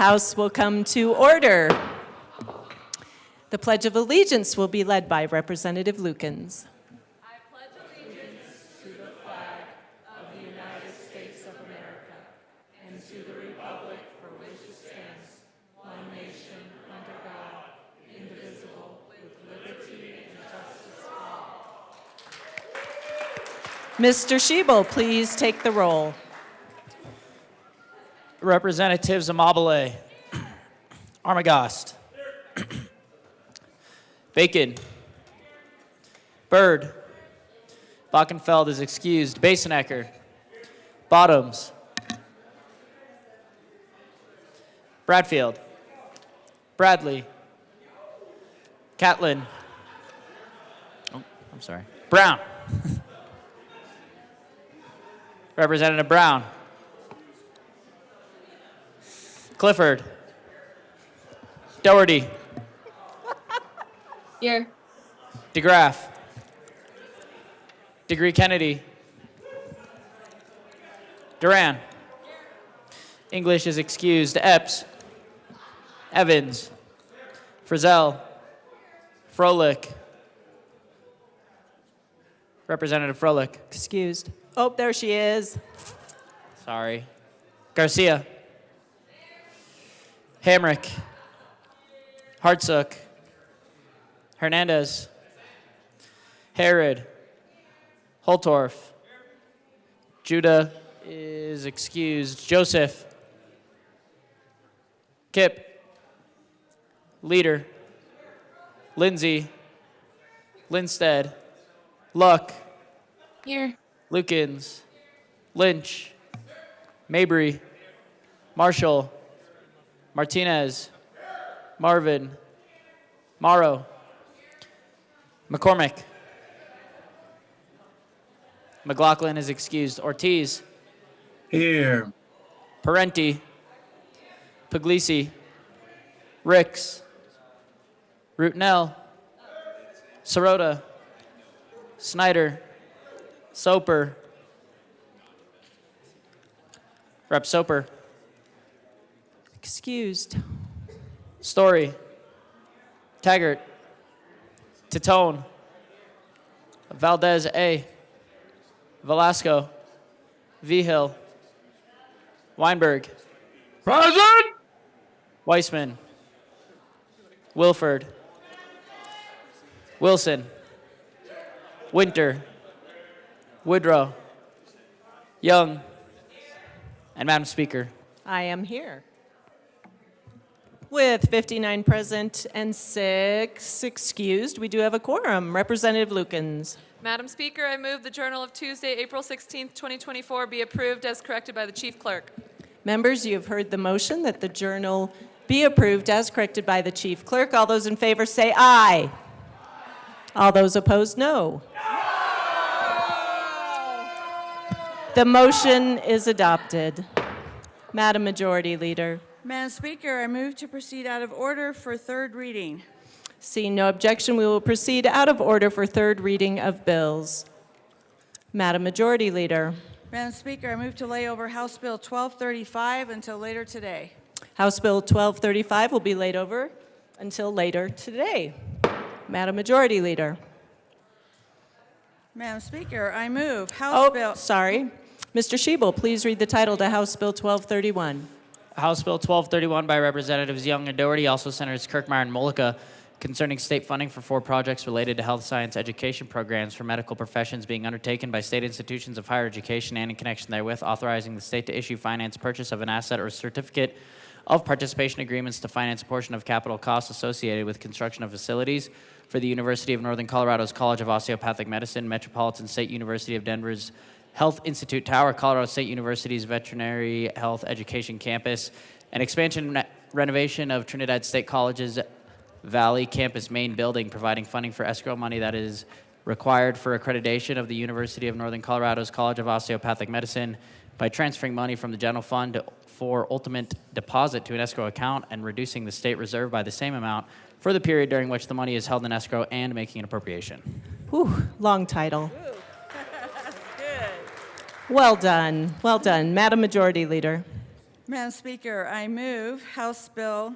House will come to order. The Pledge of Allegiance will be led by Representative Lukens. I pledge allegiance to the flag of the United States of America and to the republic for which it stands, one nation, under God, indivisible, with liberty and justice for all. Mr. Schiebel, please take the roll. Representatives Amabile, Armagost, Bacon, Byrd, Bockenfeld is excused, Basenecker, Bottoms, Bradfield, Bradley, Catlin, Brown, Representative Brown, Clifford, Doherty, Here. DeGraff, Degree Kennedy, Duran, English is excused, Epps, Evans, Frizzell, Froelich, Representative Froelich, Excused. Oh, there she is. sorry, Garcia, Hamrick, Hartsook, Hernandez, Herod, Holtorf, Judah is excused, Joseph, Kip, Leader, Lindsay, Linstead, Luck, Here. Lukens, Lynch, Mabry, Marshall, Martinez, Marvin, Morrow, McCormick, McLaughlin is excused, Ortiz, Here. Parenti, Puglisi, Ricks, Rootnell, Sirota, Snyder, Soper, Rep. Soper, Excused. Story, Taggart, Titone, Valdez A, Velasco, Vigil, Weinberg, Present! Weissman, Wilford, Wilson, Winter, Woodrow, Young, and Madam Speaker. I am here. With 59 present and 6 excused, we do have a quorum. Representative Lukens. Madam Speaker, I move the Journal of Tuesday, April 16th, 2024 be approved as corrected by the Chief Clerk. Members, you have heard the motion that the journal be approved as corrected by the Chief Clerk. All those in favor say aye. All those opposed, no. The motion is adopted. Madam Majority Leader. Madam Speaker, I move to proceed out of order for third reading. Seeing no objection, we will proceed out of order for third reading of bills. Madam Majority Leader. Madam Speaker, I move to lay over House Bill 1235 until later today. House Bill 1235 will be laid over until later today. Madam Majority Leader. Madam Speaker, I move House Bill... Sorry. Mr. Schiebel, please read the title to House Bill 1231. House Bill 1231 by Representatives Young and Doherty, also Senators Kirkmeyer and Mullica, concerning state funding for 4 projects related to health science education programs for medical professions being undertaken by state institutions of higher education and in connection therewith, authorizing the state to issue finance purchase of an asset or certificate of participation agreements to finance a portion of capital costs associated with construction of facilities for the University of Northern Colorado's College of Osteopathic Medicine, Metropolitan State University of Denver's Health Institute Tower, Colorado State University's Veterinary Health Education Campus, and expansion renovation of Trinidad State College's Valley Campus main building, providing funding for escrow money that is required for accreditation of the University of Northern Colorado's College of Osteopathic Medicine by transferring money from the general fund for ultimate deposit to an escrow account and reducing the state reserve by the same amount for the period during which the money is held in escrow and making an appropriation. Whew, long title. Well done. Well done. Madam Majority Leader. Madam Speaker, I move House Bill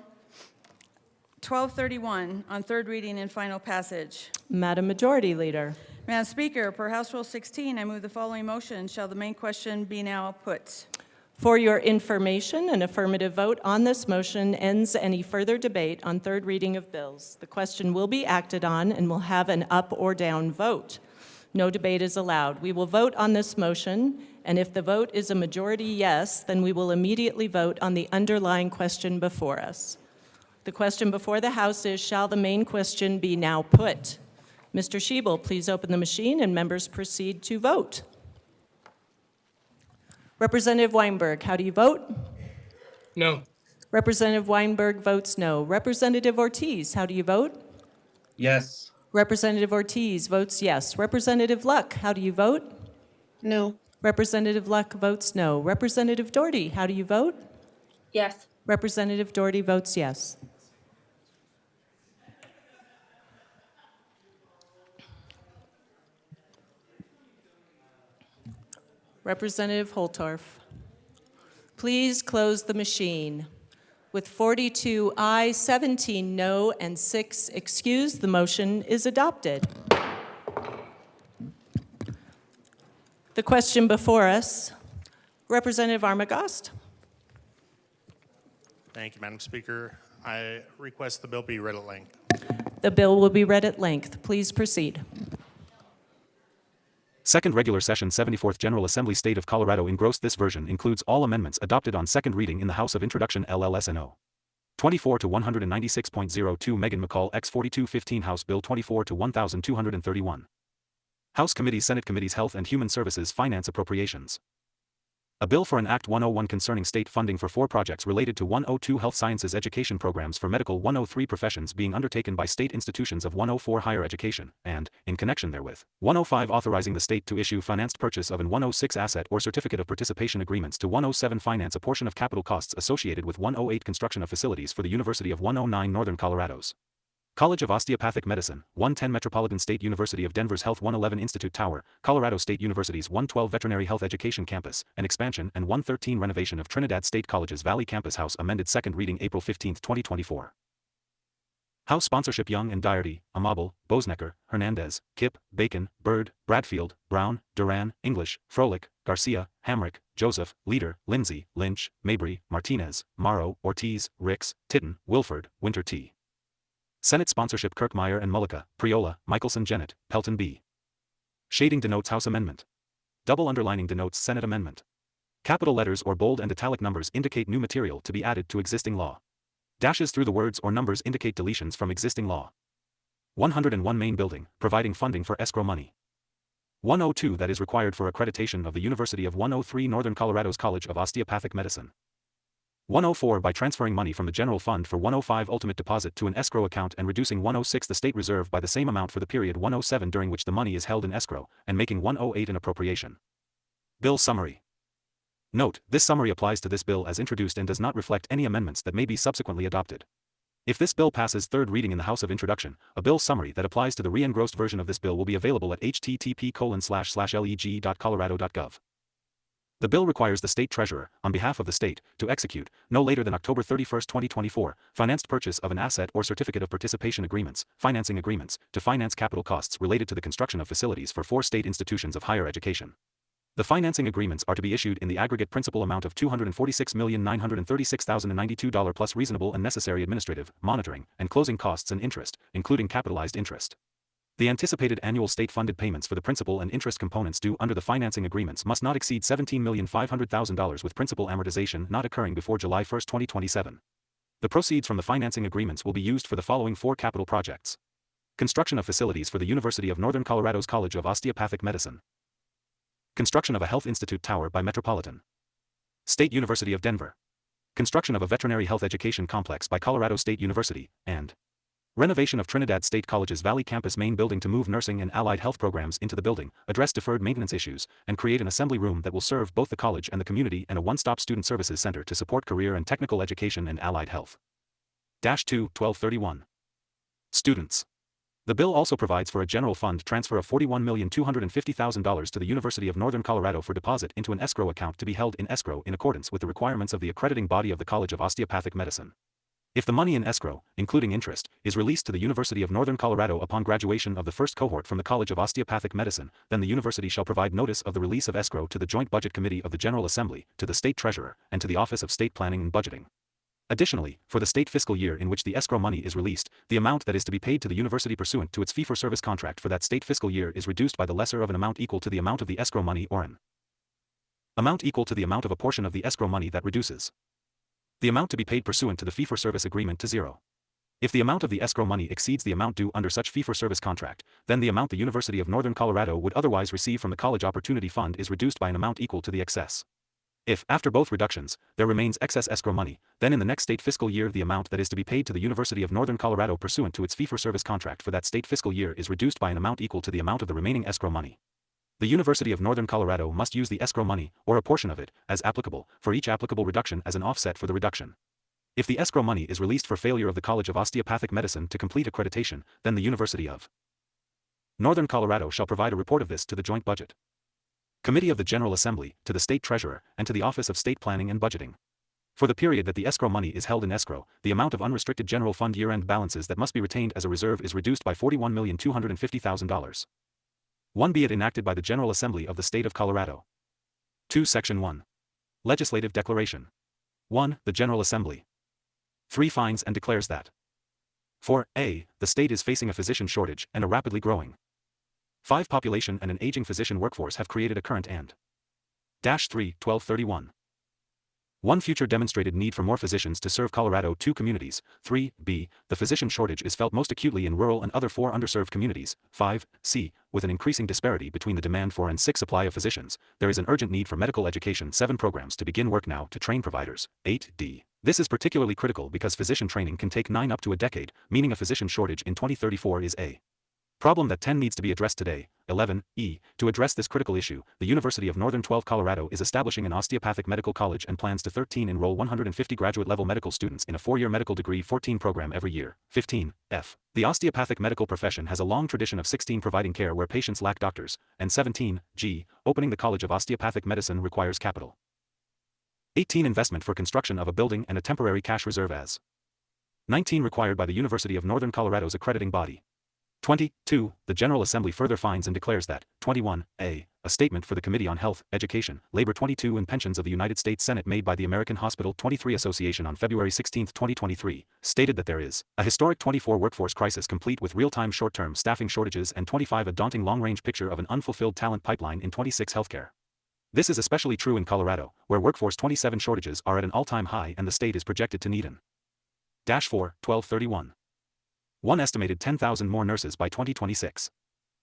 1231 on third reading and final passage. Madam Majority Leader. Madam Speaker, per House Rule 16, I move the following motion. Shall the main question be now put? For your information, an affirmative vote on this motion ends any further debate on third reading of bills. The question will be acted on and will have an up or down vote. No debate is allowed. We will vote on this motion, and if the vote is a majority yes, then we will immediately vote on the underlying question before us. The question before the House is, shall the main question be now put? Mr. Schiebel, please open the machine and members proceed to vote. Representative Weinberg, how do you vote? No. Representative Weinberg votes no. Representative Ortiz, how do you vote? Yes. Representative Ortiz votes yes. Representative Luck, how do you vote? No. Representative Luck votes no. Representative Doherty, how do you vote? Yes. Representative Doherty votes yes. Representative Holtorf, please close the machine. With 42 ayes, 17 no, and 6 excused, the motion is adopted. The question before us, Representative Armagost. Thank you, Madam Speaker. I request the bill be read at length. The bill will be read at length. Please proceed. Second Regular Session 74th General Assembly State of Colorado engrossed. This version includes all amendments adopted on second reading in the House of Introduction LLSNO. 24 to 196.02 Megan McCall X 4215 House Bill 24 to 1231. House Committees Senate Committees Health and Human Services Finance Appropriations. A bill for an Act 101 concerning state funding for 4 projects related to 102 health sciences education programs for medical 103 professions being undertaken by state institutions of 104 higher education, and, in connection therewith, 105 authorizing the state to issue financed purchase of an 106 asset or certificate of participation agreements to 107 finance a portion of capital costs associated with 108 construction of facilities for the University of 109 Northern Colorado's College of Osteopathic Medicine, 110 Metropolitan State University of Denver's Health 111 Institute Tower, Colorado State University's 112 Veterinary Health Education Campus, an expansion, and 113 renovation of Trinidad State College's Valley Campus House amended second reading April 15, 2024. House sponsorship Young and Doherty, Amabel, Bosnecker, Hernandez, Kipp, Bacon, Byrd, Bradfield, Brown, Duran, English, Froelich, Garcia, Hamrick, Joseph, Leader, Lindsay, Lynch, Mabry, Martinez, Morrow, Ortiz, Ricks, Titten, Wilford, Winter T. Senate sponsorship Kirkmeyer and Mullica, Priola, Michelson Jennett, Pelton B. Shading denotes House amendment. Double underlining denotes Senate amendment. Capital letters or bold and italic numbers indicate new material to be added to existing law. Dashes through the words or numbers indicate deletions from existing law. 101 Main Building, providing funding for escrow money. 102 that is required for accreditation of the University of 103 Northern Colorado's College of Osteopathic Medicine. 104 by transferring money from the general fund for 105 ultimate deposit to an escrow account and reducing 106 the state reserve by the same amount for the period 107 during which the money is held in escrow, and making 108 an appropriation. Bill summary. Note, this summary applies to this bill as introduced and does not reflect any amendments that may be subsequently adopted. If this bill passes third reading in the House of Introduction, a bill summary that applies to the re-engrossed version of this bill will be available at http://leg.colorado.gov. The bill requires the state treasurer, on behalf of the state, to execute, no later than October 31, 2024, financed purchase of an asset or certificate of participation agreements, financing agreements, to finance capital costs related to the construction of facilities for 4 state institutions of higher education. The financing agreements are to be issued in the aggregate principal amount of $246,936,092 plus reasonable and necessary administrative, monitoring, and closing costs and interest, including capitalized interest. The anticipated annual state-funded payments for the principal and interest components due under the financing agreements must not exceed $17,500,000 with principal amortization not occurring before July 1, 2027. The proceeds from the financing agreements will be used for the following 4 capital projects. Construction of facilities for the University of Northern Colorado's College of Osteopathic Medicine. Construction of a Health Institute Tower by Metropolitan State University of Denver. Construction of a Veterinary Health Education Complex by Colorado State University, and renovation of Trinidad State College's Valley Campus main building to move nursing and allied health programs into the building, address deferred maintenance issues, and create an assembly room that will serve both the college and the community and a one-stop student services center to support career and technical education and allied health. -2, 1231. Students. The bill also provides for a general fund transfer of $41,250,000 to the University of Northern Colorado for deposit into an escrow account to be held in escrow in accordance with the requirements of the accrediting body of the College of Osteopathic Medicine. If the money in escrow, including interest, is released to the University of Northern Colorado upon graduation of the first cohort from the College of Osteopathic Medicine, then the university shall provide notice of the release of escrow to the Joint Budget Committee of the General Assembly, to the State Treasurer, and to the Office of State Planning and Budgeting. Additionally, for the state fiscal year in which the escrow money is released, the amount that is to be paid to the university pursuant to its fee-for-service contract for that state fiscal year is reduced by the lesser of an amount equal to the amount of the escrow money or an amount equal to the amount of a portion of the escrow money that reduces the amount to be paid pursuant to the fee-for-service agreement to zero. If the amount of the escrow money exceeds the amount due under such fee-for-service contract, then the amount the University of Northern Colorado would otherwise receive from the College Opportunity Fund is reduced by an amount equal to the excess. If, after both reductions, there remains excess escrow money, then in the next state fiscal year the amount that is to be paid to the University of Northern Colorado pursuant to its fee-for-service contract for that state fiscal year is reduced by an amount equal to the amount of the remaining escrow money. The University of Northern Colorado must use the escrow money, or a portion of it, as applicable, for each applicable reduction as an offset for the reduction. If the escrow money is released for failure of the College of Osteopathic Medicine to complete accreditation, then the University of Northern Colorado shall provide a report of this to the Joint Budget Committee of the General Assembly, to the State Treasurer, and to the Office of State Planning and Budgeting. For the period that the escrow money is held in escrow, the amount of unrestricted general fund year-end balances that must be retained as a reserve is reduced by $41,250,000. 1. Be it enacted by the General Assembly of the State of Colorado. 2. Section 1. Legislative Declaration. 1. The General Assembly 3. Finds and declares that 4a. The state is facing a physician shortage and a rapidly growing 5. Population and an aging physician workforce have created a current and -3, 1231. 1. Future demonstrated need for more physicians to serve Colorado. 2. Communities. 3b. The physician shortage is felt most acutely in rural and other 4 underserved communities. 5c. With an increasing disparity between the demand for and supply of physicians, there is an urgent need for medical education. 7. Programs to begin work now to train providers. 8d. This is particularly critical because physician training can take 9 up to a decade, meaning a physician shortage in 2034 is a problem that 10 needs to be addressed today. 11e. To address this critical issue, the University of Northern Colorado is establishing an osteopathic medical college and plans to enroll 150 graduate-level medical students in a 4-year medical degree 14 program every year. 15f. The osteopathic medical profession has a long tradition of 16 providing care where patients lack doctors, and 17g. Opening the College of Osteopathic Medicine requires capital. 18. Investment for construction of a building and a temporary cash reserve as 19. Required by the University of Northern Colorado's accrediting body. 22. The General Assembly further finds and declares that 21a. A statement for the Committee on Health, Education, Labor 22 and Pensions of the United States Senate made by the American Hospital 23 Association on February 16, 2023, stated that there is a historic 24 workforce crisis complete with real-time short-term staffing shortages and 25 a daunting long-range picture of an unfulfilled talent pipeline in 26 healthcare. This is especially true in Colorado, where workforce 27 shortages are at an all-time high and the state is projected to need an -4, 1231. 1. Estimated 10,000 more nurses by 2026.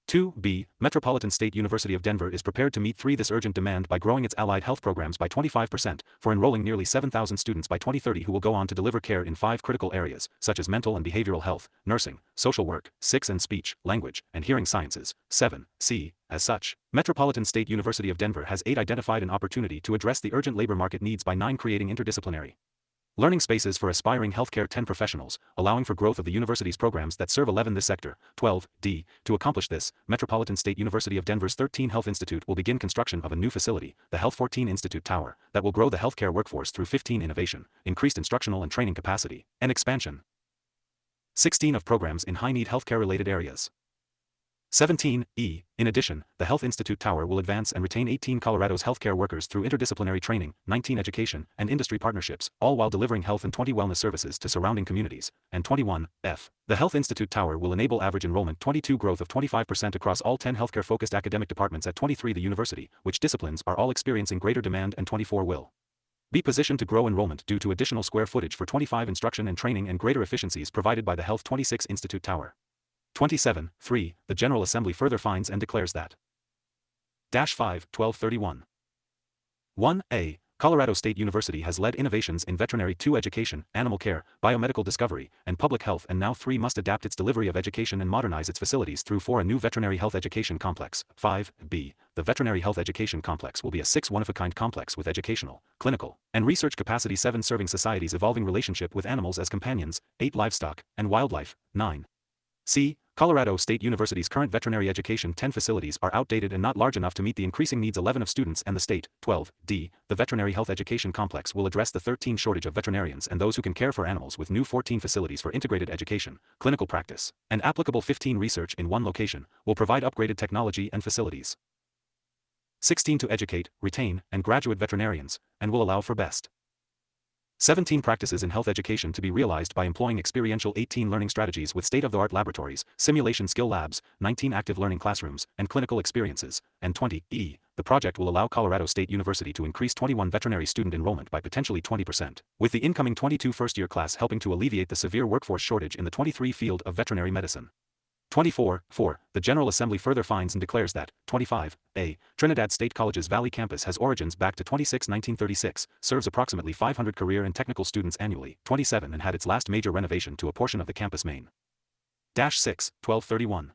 2b. Metropolitan State University of Denver is prepared to meet 3. This urgent demand by growing its allied health programs by 25%, for enrolling nearly 7,000 students by 2030 who will go on to deliver care in 5 critical areas, such as mental and behavioral health, nursing, social work, 6. And speech, language, and hearing sciences. 7c. As such, Metropolitan State University of Denver has 8. Identified an opportunity to address the urgent labor market needs by 9. Creating interdisciplinary learning spaces for aspiring healthcare 10 professionals, allowing for growth of the university's programs that serve 11. This sector. 12d. To accomplish this, Metropolitan State University of Denver's 13 Health Institute will begin construction of a new facility, the Health 14 Institute Tower, that will grow the healthcare workforce through 15 innovation, increased instructional and training capacity, and expansion. 16 of programs in high-need healthcare-related areas. 17e. In addition, the Health Institute Tower will advance and retain 18 Colorado's healthcare workers through interdisciplinary training, 19 education and industry partnerships, all while delivering health and 20 wellness services to surrounding communities. And 21f. The Health Institute Tower will enable average enrollment 22 growth of 25% across all 10 healthcare-focused academic departments at 23. The university, which disciplines are all experiencing greater demand, and 24 will be positioned to grow enrollment due to additional square footage for 25 instruction and training and greater efficiencies provided by the Health 26 Institute Tower. 27.3. The General Assembly further finds and declares that -5, 1231. 1a. Colorado State University has led innovations in veterinary 2 education, animal care, biomedical discovery, and public health, and now 3 must adapt its delivery of education and modernize its facilities through 4. A new veterinary health education complex. 5b. The veterinary health education complex will be a 6 one-of-a-kind complex with educational, clinical, and research capacity. 7. Serving society's evolving relationship with animals as companions. 8. Livestock and wildlife. 9c. Colorado State University's current veterinary education 10 facilities are outdated and not large enough to meet the increasing needs 11 of students and the state. 12D. The veterinary health education complex will address the 13 shortage of veterinarians and those who can care for animals with new 14 facilities for integrated education, clinical practice, and applicable 15 research in one location, will provide upgraded technology and facilities. 16 to educate, retain, and graduate veterinarians, and will allow for best 17 practices in health education to be realized by employing experiential 18 learning strategies with state-of-the-art laboratories, simulation skill labs, 19 active learning classrooms, and clinical experiences, and 20E. The project will allow Colorado State University to increase 21 veterinary student enrollment by potentially 20%, with the incoming 22 first-year class helping to alleviate the severe workforce shortage in the 23 field of veterinary medicine. 24.4. The General Assembly further finds and declares that 25A. Trinidad State College's Valley campus has origins back to 1936, serves approximately 500 career and technical students annually. 27. And had its last major renovation to a portion of the campus main. 6. 1231.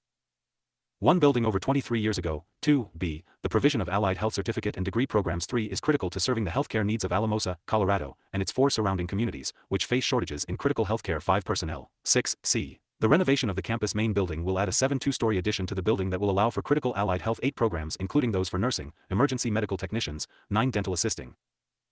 One building over 23 years ago. 2B. The provision of allied health certificate and degree programs. 3 is critical to serving the healthcare needs of Alamosa, Colorado, and its 4 surrounding communities, which face shortages in critical healthcare. 5 personnel. 6C. The renovation of the campus main building will add a 7 two-story addition to the building that will allow for critical allied health 8 programs including those for nursing, emergency medical technicians, 9 dental assisting,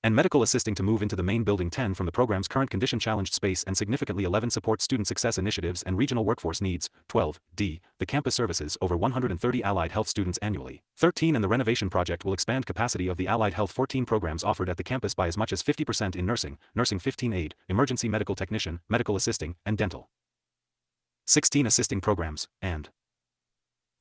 and medical assisting to move into the main building. 10 from the program's current condition-challenged space and significantly 11 support student success initiatives and regional workforce needs. 12D. The campus services over 130 allied health students annually. 13 and the renovation project will expand capacity of the allied health 14 programs offered at the campus by as much as 50% in nursing, nursing 15 aid, emergency medical technician, medical assisting, and dental. 16 assisting programs, and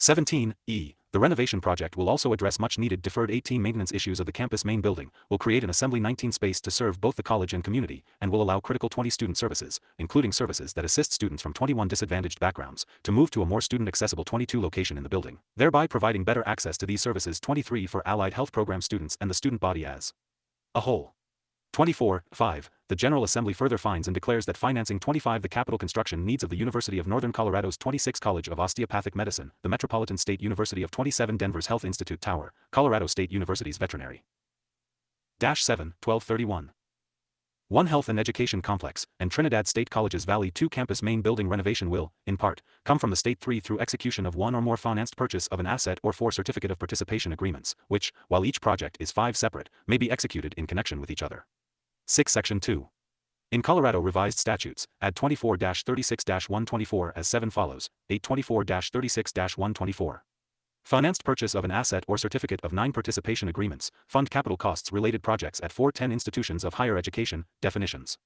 17E. The renovation project will also address much-needed deferred 18 maintenance issues of the campus main building, will create an Assembly 19 space to serve both the college and community, and will allow critical 20 student services, including services that assist students from 21 disadvantaged backgrounds, to move to a more student-accessible 22 location in the building, thereby providing better access to these services. 23 for allied health program students and the student body as a whole. 24.5. The General Assembly further finds and declares that financing 25 the capital construction needs of the University of Northern Colorado's 26 College of Osteopathic Medicine, the Metropolitan State University of 27 Denver's Health Institute Tower, Colorado State University's Veterinary. 7. 1231. One Health and Education Complex, and Trinidad State College's Valley 2 campus main building renovation will, in part, come from the state. 3 through execution of 1 or more financed purchase of an asset or 4 certificate of participation agreements, which, while each project is 5 separate, may be executed in connection with each other. 6. Section 2. In Colorado Revised Statutes, add 24-36-124 as 7 follows. 824-36-124. Financed purchase of an asset or certificate of 9 participation agreements, fund capital costs related projects at 410 institutions of higher education, definitions.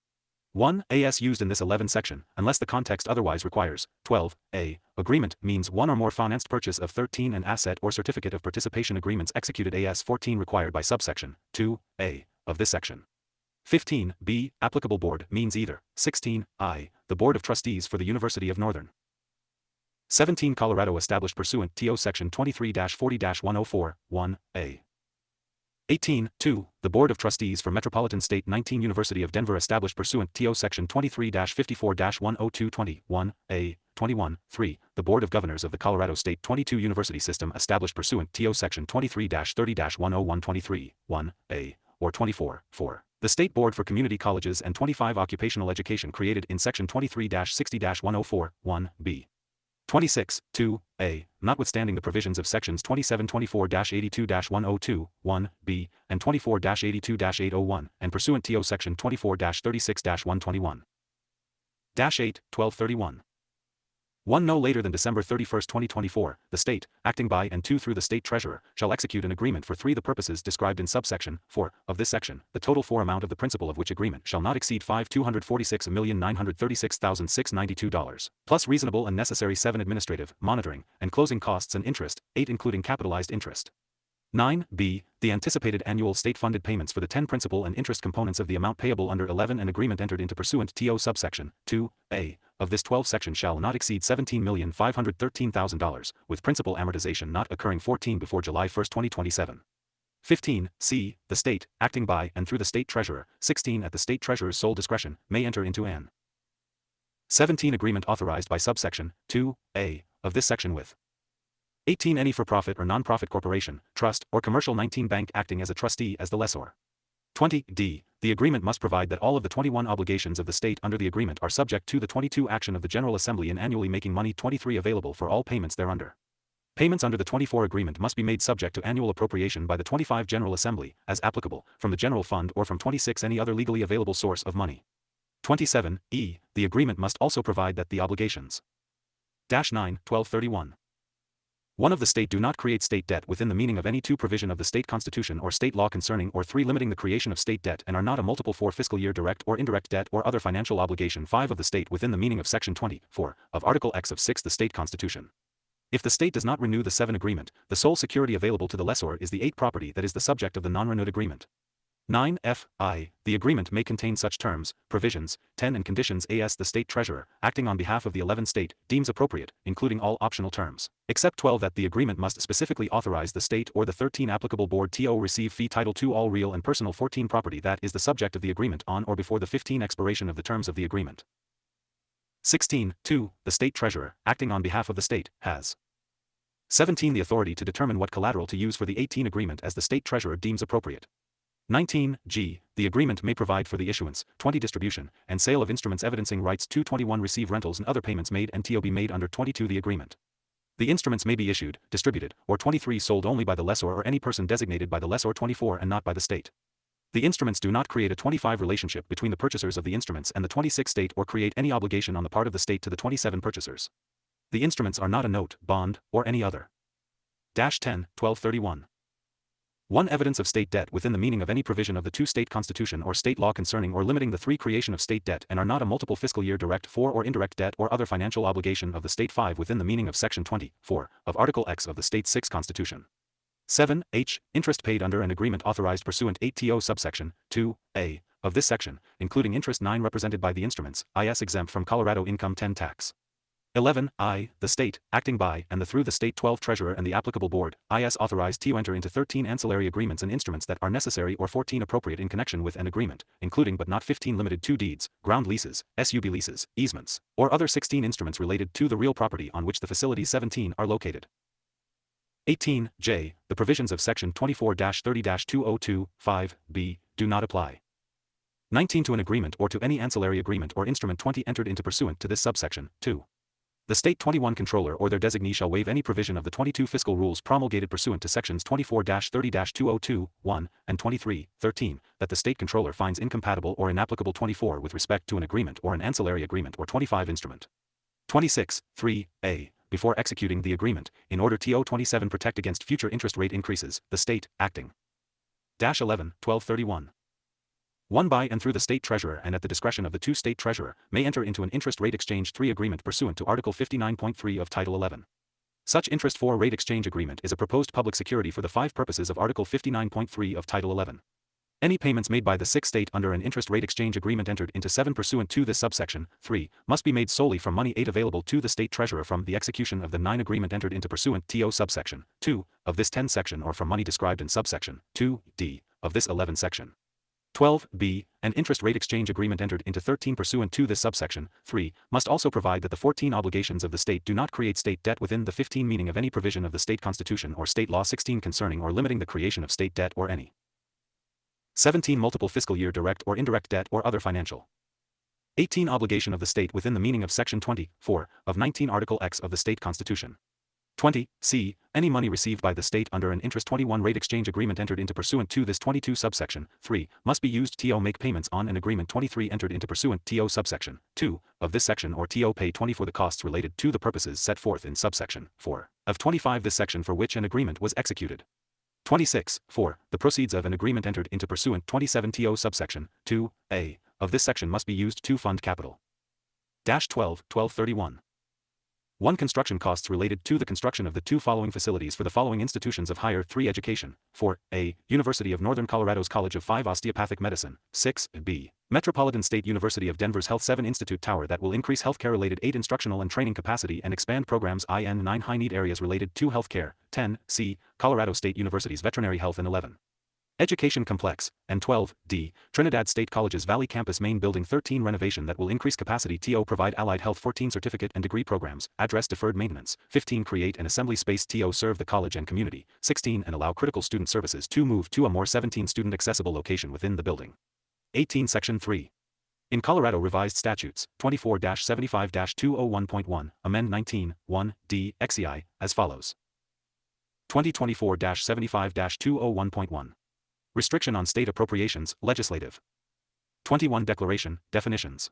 1. As used in this 11 section, unless the context otherwise requires. 12a. Agreement means 1 or more financed purchase of 13 an asset or certificate of participation agreements executed as 14 required by subsection 2a of this section. 15b. Applicable board means either. 16i. The Board of Trustees for the University of Northern. 17. Colorado established pursuant to Section 23-40-104, 1a. 18. 2. The Board of Trustees for Metropolitan State 19 University of Denver established pursuant to Section 23-54-102, 1a. 21. 3. The Board of Governors of the Colorado State 22 University System established pursuant to Section 23-30-101, 1a. Or 24. 4. The State Board for Community Colleges and 25 Occupational Education created in Section 23-60-104, 1b. 26. 2a. Notwithstanding the provisions of Sections 27-24-82-102, 1b, and 24-82-801, and pursuant to Section 24-36-121. 8. 1231. 1. No later than December 31, 2024, the state, acting by and 2 through the state treasurer, shall execute an agreement for 3 the purposes described in subsection 4 of this section, the total for amount of the principal of which agreement shall not exceed $5,246,936,692, plus reasonable and necessary 7 administrative, monitoring, and closing costs and interest, 8 including capitalized interest. 9b. The anticipated annual state-funded payments for the 10 principal and interest components of the amount payable under 11 an agreement entered into pursuant to subsection 2a of this 12 section shall not exceed $17,513,000, with principal amortization not occurring 14 before July 1, 2027. 15. C. The state, acting by and through the state treasurer, 16 at the state treasurer's sole discretion, may enter into an 17 agreement authorized by subsection 2a of this section with 18. Any for-profit or non-profit corporation, trust, or commercial 19 bank acting as a trustee as the lessor. 20d. The agreement must provide that all of the 21 obligations of the state under the agreement are subject to the 22 action of the General Assembly in annually making money 23 available for all payments thereunder. Payments under the 24 agreement must be made subject to annual appropriation by the 25 General Assembly, as applicable, from the general fund or from 26 any other legally available source of money. 27e. The agreement must also provide that the obligations. 9/1231. 1 of the state do not create state debt within the meaning of any 2 provision of the state constitution or state law concerning or 3 limiting the creation of state debt and are not a multiple 4 fiscal year direct or indirect debt or other financial obligation 5 of the state within the meaning of section 24 of Article X of 6 the state constitution. If the state does not renew the 7 agreement, the sole security available to the lessor is the 8 property that is the subject of the non-renewed agreement. 9f. The agreement may contain such terms, provisions, 10 and conditions as the state treasurer, acting on behalf of the 11 state, deems appropriate, including all optional terms, except 12 that the agreement must specifically authorize the state or the 13 applicable board to receive fee title to all real and personal 14 property that is the subject of the agreement on or before the 15 expiration of the terms of the agreement. 16.2. The state treasurer, acting on behalf of the state, has 17. The authority to determine what collateral to use for the 18 agreement as the state treasurer deems appropriate. 19g. The agreement may provide for the issuance, 20 distribution, and sale of instruments evidencing rights to 21 receive rentals and other payments made and to be made under 22 the agreement. The instruments may be issued, distributed, or 23 sold only by the lessor or any person designated by the lessor 24 and not by the state. The instruments do not create a 25 relationship between the purchasers of the instruments and the 26 state or create any obligation on the part of the state to the 27 purchasers. The instruments are not a note, bond, or any other. 10/1231. 1 Evidence of state debt within the meaning of any provision of the 2 state constitution or state law concerning or limiting the 3 creation of state debt and are not a multiple fiscal year direct 4 or indirect debt or other financial obligation of the state 5 within the meaning of section 24 of Article X of the state 6 constitution. 7h. Interest paid under an agreement authorized pursuant 8to subsection 2a of this section, including interest 9 represented by the instruments, is exempt from Colorado income 10 tax. 11i. The state, acting by and through the state 12 treasurer and the applicable board, is authorized to enter into 13 ancillary agreements and instruments that are necessary or 14 appropriate in connection with an agreement, including but not 15 limited to deeds, ground leases, SUB leases, easements, or other 16 instruments related to the real property on which the facilities 17 are located. 18j. The provisions of section 24-30-202(5)b do not apply. 19 to an agreement or to any ancillary agreement or instrument 20 entered into pursuant to this subsection. 2. The State 21 Controller or their designee shall waive any provision of the 22 fiscal rules promulgated pursuant to sections 24-30-202(1) and 23-13 that the State Controller finds incompatible or inapplicable 24 with respect to an agreement or an ancillary agreement or 25 instrument. 26(3)a. Before executing the agreement, in order to 27 protect against future interest rate increases, the State, acting. 11/1231. 1 by and through the state treasurer and at the discretion of the 2 state treasurer, may enter into an interest rate exchange 3 agreement pursuant to Article 59.3 of Title 11. Such interest 4 rate exchange agreement is a proposed public security for the 5 purposes of Article 59.3 of Title 11. Any payments made by the 6th state under an interest rate exchange agreement entered into 7 pursuant to this subsection, 3, must be made solely from money 8 available to the state treasurer from the execution of the 9 agreement entered into pursuant to subsection 2 of this 10 section or from money described in subsection 2d of this 11 section. 12b. An interest rate exchange agreement entered into 13 pursuant to this subsection, 3, must also provide that the 14 obligations of the state do not create state debt within the 15 meaning of any provision of the state constitution or state law 16 concerning or limiting the creation of state debt or any. 17 multiple fiscal year direct or indirect debt or other financial. 18 obligation of the state within the meaning of section 24 of 19 Article X of the state constitution. 20c. Any money received by the state under an interest 21 rate exchange agreement entered into pursuant to this 22 subsection 3 must be used to make payments on an agreement 23 entered into pursuant to subsection 2 of this section or to pay 20 for the costs related to the purposes set forth in subsection 4 of 25 this section for which an agreement was executed. 26.4. The proceeds of an agreement entered into pursuant 27 to subsection 2a of this section must be used to fund capital. 12/1231. 1. Construction costs related to the construction of the 2 following facilities for the following institutions of higher 3 education. 4a. University of Northern Colorado's College of 5 Osteopathic Medicine. 6b. Metropolitan State University of Denver's Health 7 Institute Tower that will increase healthcare-related 8 instructional and training capacity and expand programs in 9 high-need areas related to healthcare. 10c. Colorado State University's Veterinary Health and 11. Education Complex, and 12D, Trinidad State College's Valley Campus Main Building 13 renovation that will increase capacity. TO provide allied health. 14 certificate and degree programs, address deferred maintenance. 15 create an assembly space. TO serve the college and community. 16 and allow critical student services to move to a more. 17 student accessible location within the building. 18 Section 3. In Colorado Revised Statutes, 24-75-201.1, amend 19(1)d XEI, as follows. 2024-75-201.1. Restriction on state appropriations, legislative. 21 Declaration, definitions.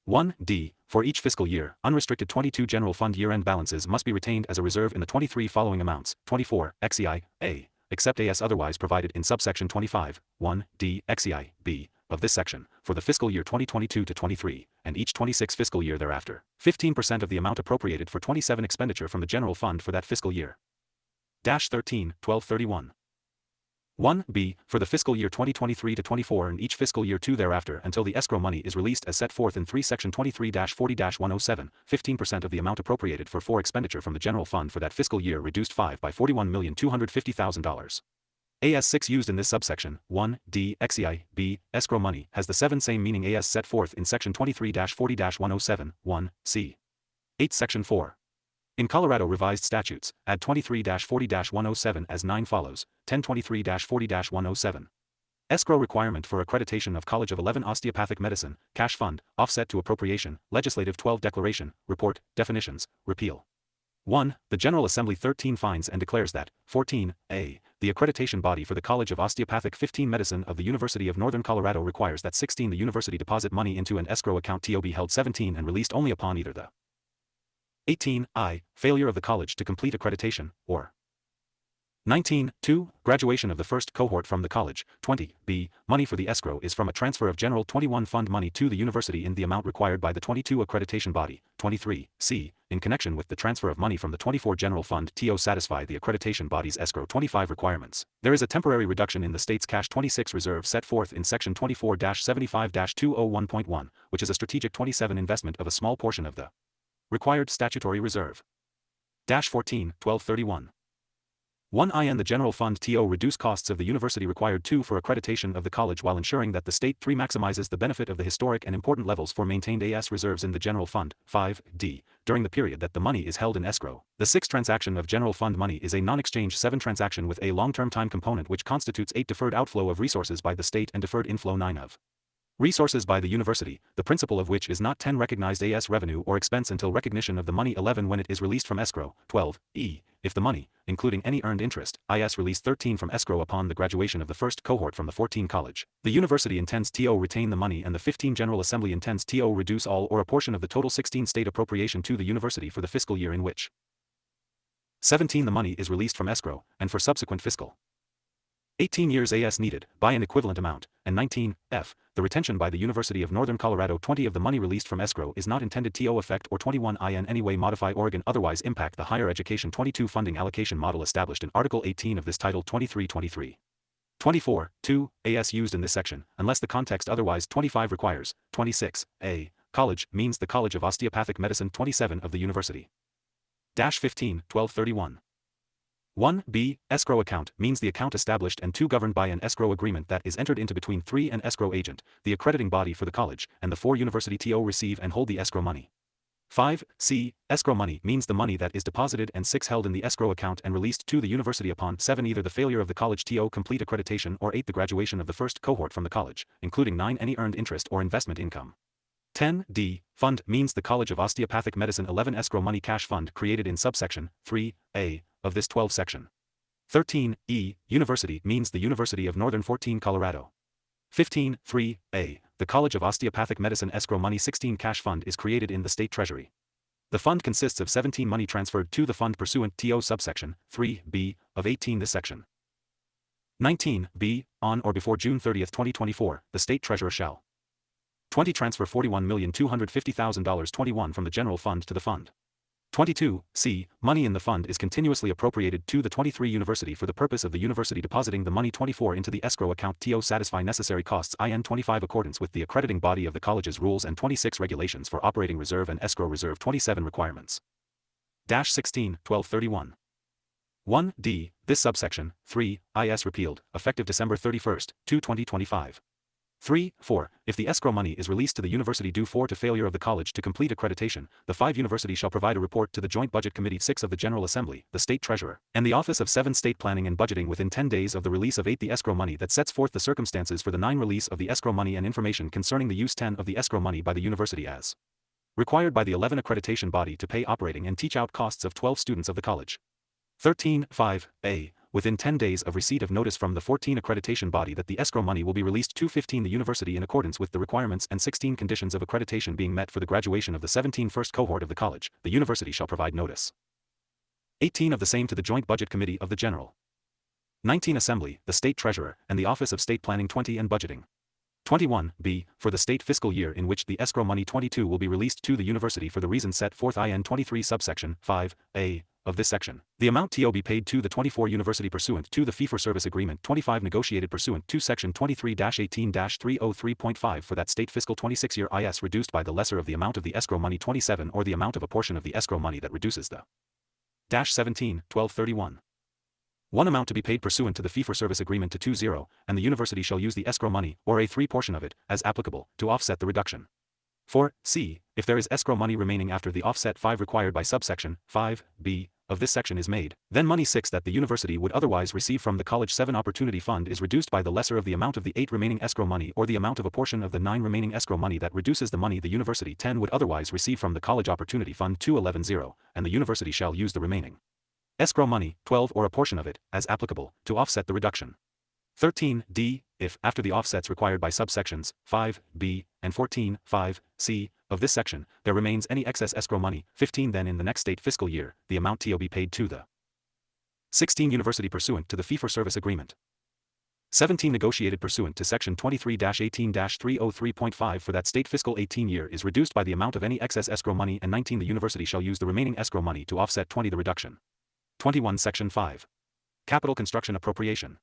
1d. For each fiscal year, unrestricted 22 general fund year-end balances must be retained as a reserve in the 23 following amounts. 24, XEI, A, except as otherwise provided in subsection 25, 1d XEI, B, of this section, for the fiscal year 2022 to 23, and each 26 fiscal year thereafter. 15% of the amount appropriated for 27 expenditure from the general fund for that fiscal year. 13/12/31. 1b. For the fiscal year 2023 to 24 and each fiscal year 2 thereafter until the escrow money is released as set forth in 3 Section 23-40-107, 15% of the amount appropriated for expenditure from the general fund for that fiscal year reduced 5 by $41,250,000. AS 6 used in this subsection, 1d XEI, B, escrow money, has the same meaning as set forth in Section 23-40-107, 1c. 8 Section 4. In Colorado Revised Statutes, add 23-40-107 as 9 follows, 1023-40-107. Escrow requirement for accreditation of College of 11 Osteopathic Medicine, cash fund, offset to appropriation, legislative 12 declaration, report, definitions, repeal. 1. The General Assembly 13 finds and declares that, 14a, the accreditation body for the College of Osteopathic 15 Medicine of the University of Northern Colorado requires that 16 the university deposit money into an escrow account to be held 17 and released only upon either the 18I, failure of the college to complete accreditation, or 19.2, graduation of the first cohort from the college. 20b, money for the escrow is from a transfer of General 21 fund money to the university in the amount required by the 22 accreditation body. 23c, in connection with the transfer of money from the 24 general fund to satisfy the accreditation body's escrow 25 requirements. There is a temporary reduction in the state's cash 26 reserve set forth in Section 24-75-201.1, which is a strategic 27 investment of a small portion of the required statutory reserve. 14/12/31. 1. The general fund to reduce costs of the university required 2 for accreditation of the college while ensuring that the state 3 maximizes the benefit of the historic and important levels for maintained AS reserves in the general fund. 5d. During the period that the money is held in escrow. The 6th transaction of general fund money is a non-exchange 7 transaction with a long-term time component which constitutes 8 deferred outflow of resources by the state and deferred inflow 9 of resources by the university, the principal of which is not 10 recognized AS revenue or expense until recognition of the money 11 when it is released from escrow. 12e. If the money, including any earned interest, is released 13 from escrow upon the graduation of the first cohort from the 14 college. The university intends to retain the money and the 15 General Assembly intends to reduce all or a portion of the total 16 state appropriation to the university for the fiscal year in which 17 the money is released from escrow, and for subsequent fiscal 18 years AS needed, by an equivalent amount, and 19f, the retention by the University of Northern Colorado 20 of the money released from escrow is not intended to affect or 21I in any way modify Oregon otherwise impact the higher education 22 funding allocation model established in Article 18 of this Title 23-23. 24, 2, AS used in this section, unless the context otherwise 25 requires, 26, A, college means the College of Osteopathic Medicine 27 of the university. 15/12/31. 1b. Escrow account means the account established and 2 governed by an escrow agreement that is entered into between 3 an escrow agent, the accrediting body for the college, and the 4 university to receive and hold the escrow money. 5c. Escrow money means the money that is deposited and 6 held in the escrow account and released to the university upon 7 either the failure of the college to complete accreditation or 8 the graduation of the first cohort from the college, including 9 any earned interest or investment income. 10d. Fund means the College of Osteopathic Medicine 11 escrow money cash fund created in subsection 3a of this 12 section. 13e. University means the University of Northern 14 Colorado. 15.3a. The College of Osteopathic Medicine escrow money 16 cash fund is created in the state treasury. The fund consists of 17 money transferred to the fund pursuant to subsection 3b of 18 this section. 19b. On or before June 30, 2024, the state treasurer shall 20 transfer $41,250,000 21 from the general fund to the fund. 22c. Money in the fund is continuously appropriated to the 23 university for the purpose of the university depositing the money 24 into the escrow account to satisfy necessary costs in 25 accordance with the accrediting body of the college's rules and 26 regulations for operating reserve and escrow reserve 27 requirements. 16/12/31. 1D, this subsection, 3, IS repealed, effective December 31st, 2025. 3, 4, if the escrow money is released to the university due to failure of the college to complete accreditation, the 5 university shall provide a report to the Joint Budget Committee 6 of the General Assembly, the State Treasurer, and the Office of 7 State Planning and Budgeting within 10 days of the release of 8 the escrow money that sets forth the circumstances for the 9 release of the escrow money and information concerning the use 10 of the escrow money by the university as required by the 11 accreditation body to pay operating and teach out costs of 12 students of the college. 13, 5a, within 10 days of receipt of notice from the 14 accreditation body that the escrow money will be released to 15 the university in accordance with the requirements and 16 conditions of accreditation being met for the graduation of the 17 first cohort of the college, the university shall provide notice. 18 of the same to the Joint Budget Committee of the General 19 Assembly, the State Treasurer, and the Office of State Planning 20 and Budgeting. 21b, for the state fiscal year in which the escrow money 22 will be released to the university for the reasons set forth in 23 subsection 5a of this section. The amount to be paid to the 24 university pursuant to the fee-for-service agreement 25 negotiated pursuant to section 23-18-303.5 for that state fiscal 26-year is reduced by the lesser of the amount of the escrow money 27 or the amount of a portion of the escrow money that reduces the 17-1231. One amount to be paid pursuant to the fee-for-service agreement to 20, and the university shall use the escrow money, or a 3 portion of it, as applicable, to offset the reduction. 4c, if there is escrow money remaining after the offset 5 required by subsection 5b of this section is made, then money 6 that the university would otherwise receive from the College 7 Opportunity Fund is reduced by the lesser of the amount of the 8 remaining escrow money or the amount of a portion of the 9 remaining escrow money that reduces the money the university 10 would otherwise receive from the College Opportunity Fund 211-0, and the university shall use the remaining escrow money, 12 or a portion of it, as applicable, to offset the reduction. 13d, if, after the offsets required by subsections 5b and 14, 5c of this section, there remains any excess escrow money, 15 then in the next state fiscal year, the amount to be paid to the 16 university pursuant to the fee-for-service agreement. 17 negotiated pursuant to section 23-18-303.5 for that state fiscal 18 year is reduced by the amount of any excess escrow money, and 19 the university shall use the remaining escrow money to offset 20 the reduction. 21 Section 5. Capital Construction Appropriation.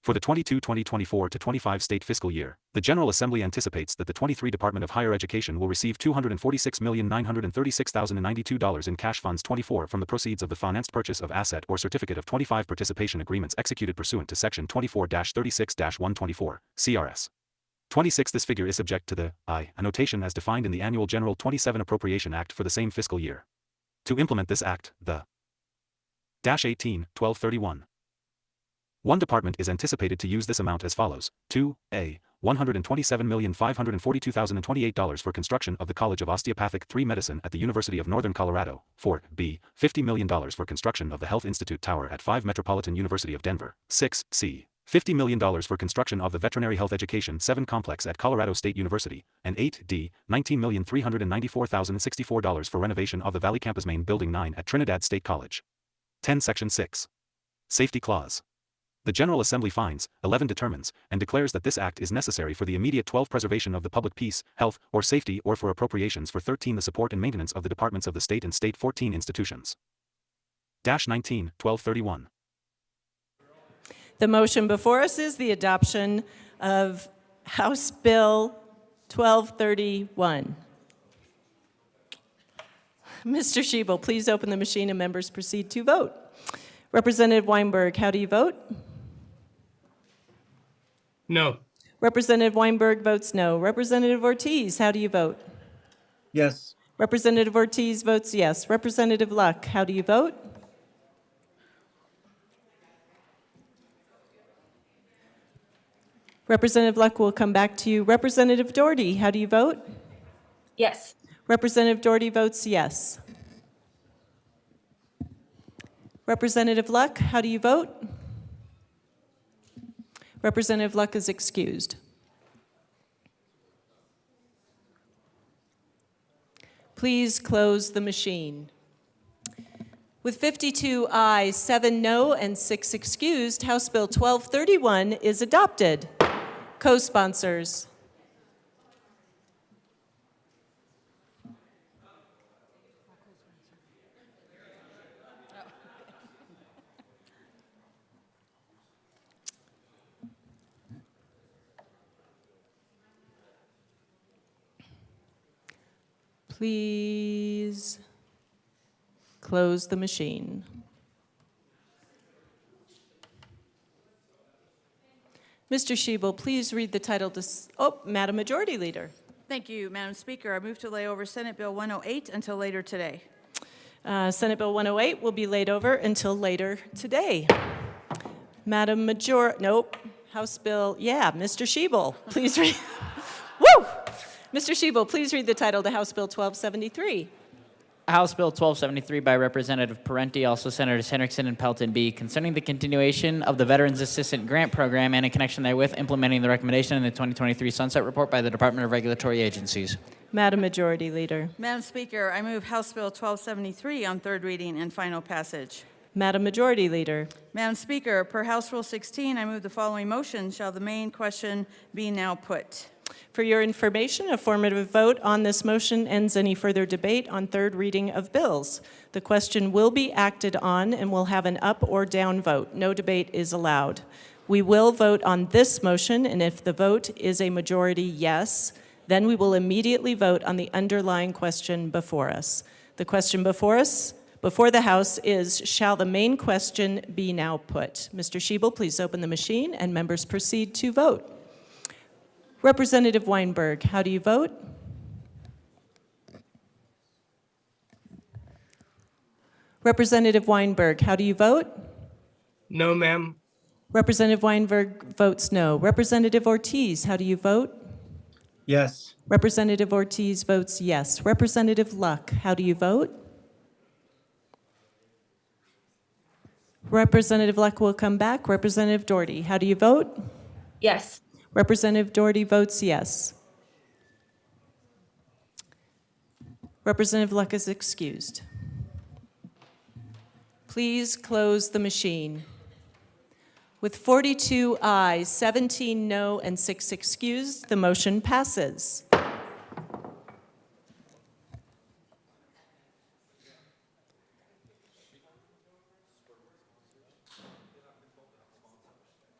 For the 22-2024 to 25 state fiscal year, the General Assembly anticipates that the 23 Department of Higher Education will receive $246,936,092 in cash funds 24 from the proceeds of the financed purchase of asset or certificate of 25 participation agreements executed pursuant to section 24-36-124, CRS. 26 This figure is subject to the annotation as defined in the Annual General 27 Appropriation Act for the same fiscal year. To implement this act, the 18-1231. One department is anticipated to use this amount as follows: 2a, $127,542,028 for construction of the College of Osteopathic III Medicine at the University of Northern Colorado. 4b, $50 million for construction of the Health Institute Tower at 5 Metropolitan University of Denver. 6c, $50 million for construction of the Veterinary Health Education 7 Complex at Colorado State University, and 8d, $19,394,064 for renovation of the Valley Campus Main Building 9 at Trinidad State College. 10 Section 6. Safety Clause. The General Assembly finds, 11 determines, and declares that this act is necessary for the immediate 12 preservation of the public peace, health, or safety, or for appropriations for 13 the support and maintenance of the departments of the state and state 14 institutions. 19-1231. The motion before us is the adoption of House Bill 1231. Mr. Schiebel, please open the machine and members proceed to vote. Representative Weinberg, how do you vote? No. Representative Weinberg votes no. Representative Ortiz, how do you vote? Yes. Representative Ortiz votes yes. Representative Luck, how do you vote? Representative Luck will come back to you. Representative Doherty, how do you vote? Yes. Representative Doherty votes yes. Representative Luck, how do you vote? Representative Luck is excused. Please close the machine. With 52 ayes, 7 no, and 6 excused, House Bill 1231 is adopted. Co-sponsors. Please close the machine. Mr. Shebel, please read the title to, Madam Majority Leader. Thank you, Madam Speaker. I move to lay over Senate Bill 108 until later today. Senate Bill 108 will be laid over until later today. Madam House Bill, Mr. Shebel, please read. Woo! Mr. Shebel, please read the title to House Bill 1273. House Bill 1273 by Representative Parenti, also Senators Henriksen and Pelton B, concerning the continuation of the Veterans Assistant Grant Program and in connection therewith implementing the recommendation in the 2023 Sunset Report by the Department of Regulatory Agencies. Madam Majority Leader. Madam Speaker, I move House Bill 1273 on third reading and final passage. Madam Majority Leader. Madam Speaker, per House Rule 16, I move the following motion. Shall the main question be now put? For your information, a formative vote on this motion ends any further debate on third reading of bills. The question will be acted on and will have an up or down vote. No debate is allowed. We will vote on this motion, and if the vote is a majority yes, then we will immediately vote on the underlying question before us. The question before us, before the House, is, shall the main question be now put? Mr. Shebel, please open the machine, and members proceed to vote. Representative Weinberg, how do you vote? Representative Weinberg, how do you vote? No, ma'am. Representative Weinberg votes no. Representative Ortiz, how do you vote? Yes. Representative Ortiz votes yes. Representative Luck, how do you vote? Representative Luck will come back. Representative Doherty, how do you vote? Yes. Representative Doherty votes yes. Representative Luck is excused. Please close the machine. With 42 ayes, 17 no, and 6 excused, the motion passes.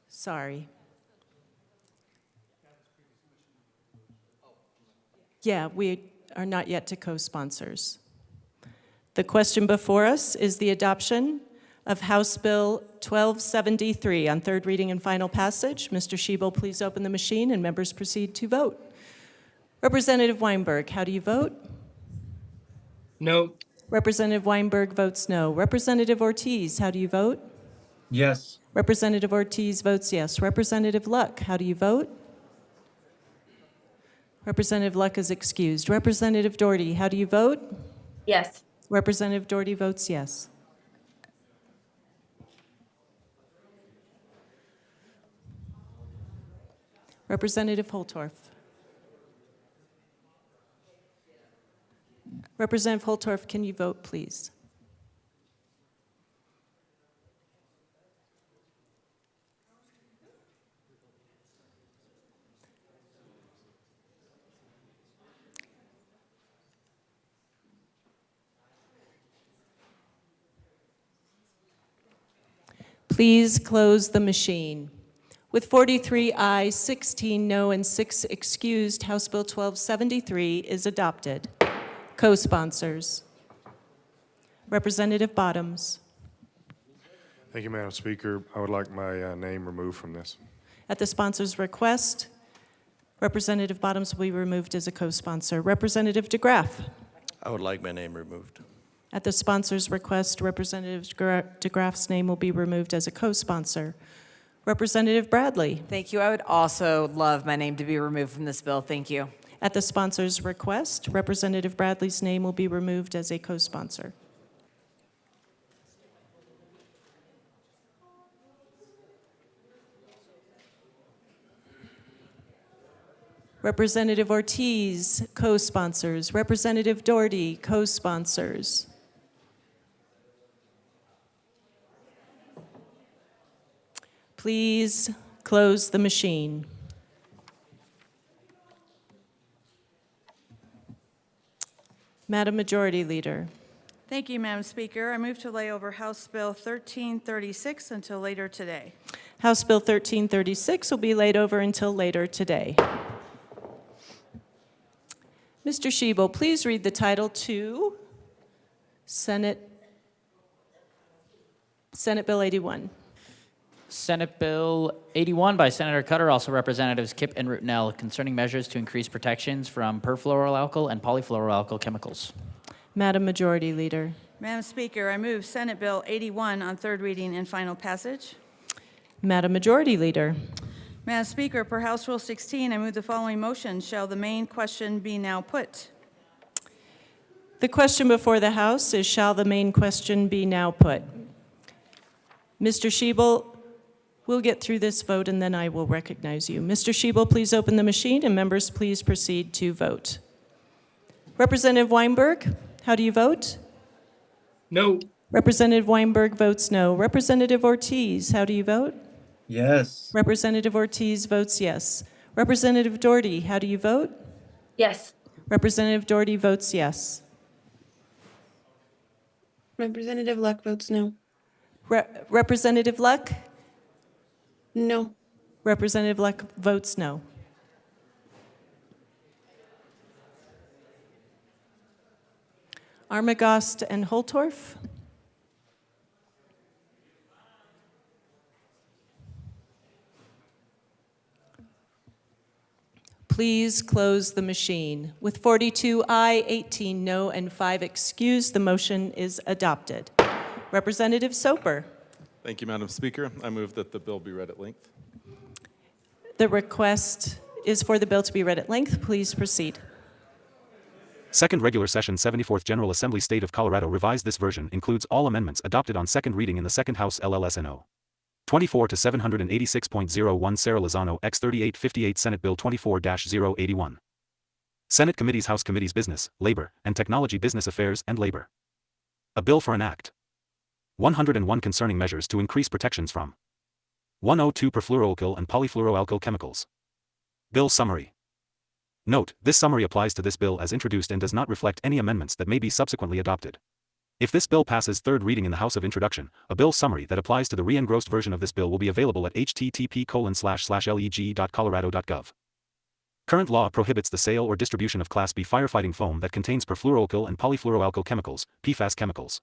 Sorry. Yeah, we are not yet to co-sponsors. The question before us is the adoption of House Bill 1273 on third reading and final passage. Mr. Shebel, please open the machine and members proceed to vote. Representative Weinberg, how do you vote? No. Representative Weinberg votes no. Representative Ortiz, how do you vote? Yes. Representative Ortiz votes yes. Representative Luck, how do you vote? Representative Luck is excused. Representative Doherty, how do you vote? Yes. Representative Doherty votes yes. Representative Holtorf. Representative Holtorf, can you vote, please? Please close the machine. With 43 ayes, 16 no, and 6 excused, House Bill 1273 is adopted. Co-sponsors. Representative Bottoms. Thank you, Madam Speaker. I would like my name removed from this. At the sponsor's request, Representative Bottoms will be removed as a co-sponsor. Representative DeGraff. I would like my name removed. At the sponsor's request, Representative DeGraff's name will be removed as a co-sponsor. Representative Bradley. Thank you. I would also love my name to be removed from this bill. Thank you. At the sponsor's request, Representative Bradley's name will be removed as a co-sponsor. Representative Ortiz, co-sponsors. Representative Doherty, co-sponsors. Please close the machine. Madam Majority Leader. Thank you, Madam Speaker. I move to lay over House Bill 1336 until later today. House Bill 1336 will be laid over until later today. Mr. Shebel, please read the title to Senate Bill 81. Senate Bill 81 by Senator Cutter, also Representatives Kipp and Rutinel, concerning measures to increase protections from perfluoroalkyl and polyfluoroalkyl chemicals. Madam Majority Leader. Madam Speaker, I move Senate Bill 81 on third reading and final passage. Madam Majority Leader. Madam Speaker, per House Rule 16, I move the following motion. Shall the main question be now put? The question before the House is, shall the main question be now put? Mr. Shebel, we'll get through this vote and then I will recognize you. Mr. Shebel, please open the machine and members please proceed to vote. Representative Weinberg, how do you vote? No. Representative Weinberg votes no. Representative Ortiz, how do you vote? Yes. Representative Ortiz votes yes. Representative Doherty, how do you vote? Yes. Representative Doherty votes yes. Representative Luck votes no. Representative Luck? No. Representative Luck votes no. Armagost and Holtorf? Please close the machine. With 42 aye, 18 no, and 5 excused, the motion is adopted. Representative Soper. Thank you, Madam Speaker. I move that the bill be read at length. The request is for the bill to be read at length. Please proceed. Second Regular Session 74th General Assembly State of Colorado revised. This version includes all amendments adopted on second reading in the Second House LLSNO. 24 to 786.01 Sarah Lozano X 3858 Senate Bill 24-081. Senate Committees House Committees Business, Labor, and Technology Business Affairs and Labor. A bill for an act. 101 concerning measures to increase protections from 102 perfluoroalkyl and polyfluoroalkyl chemicals. Bill summary. Note, this summary applies to this bill as introduced and does not reflect any amendments that may be subsequently adopted. If this bill passes third reading in the House of Introduction, a bill summary that applies to the re-engrossed version of this bill will be available at http://leg.colorado.gov. Current law prohibits the sale or distribution of Class B firefighting foam that contains perfluoroalkyl and polyfluoroalkyl chemicals, PFAS chemicals.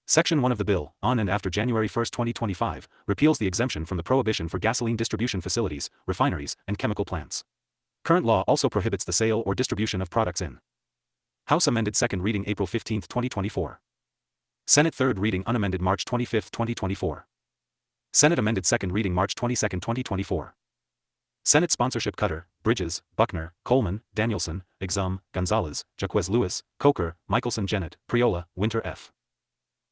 Section 1 of the bill, on and after January 1, 2025, repeals the exemption from the prohibition for gasoline distribution facilities, refineries, and chemical plants. Current law also prohibits the sale or distribution of products in House amended second reading April 15, 2024. Senate third reading unamended March 25, 2024. Senate amended second reading March 22, 2024. Senate sponsorship Cutter, Bridges, Buckner, Coleman, Danielson, Exum, Gonzalez, Jaquez Lewis, Coker, Michelson Jennett, Priola, Winter F.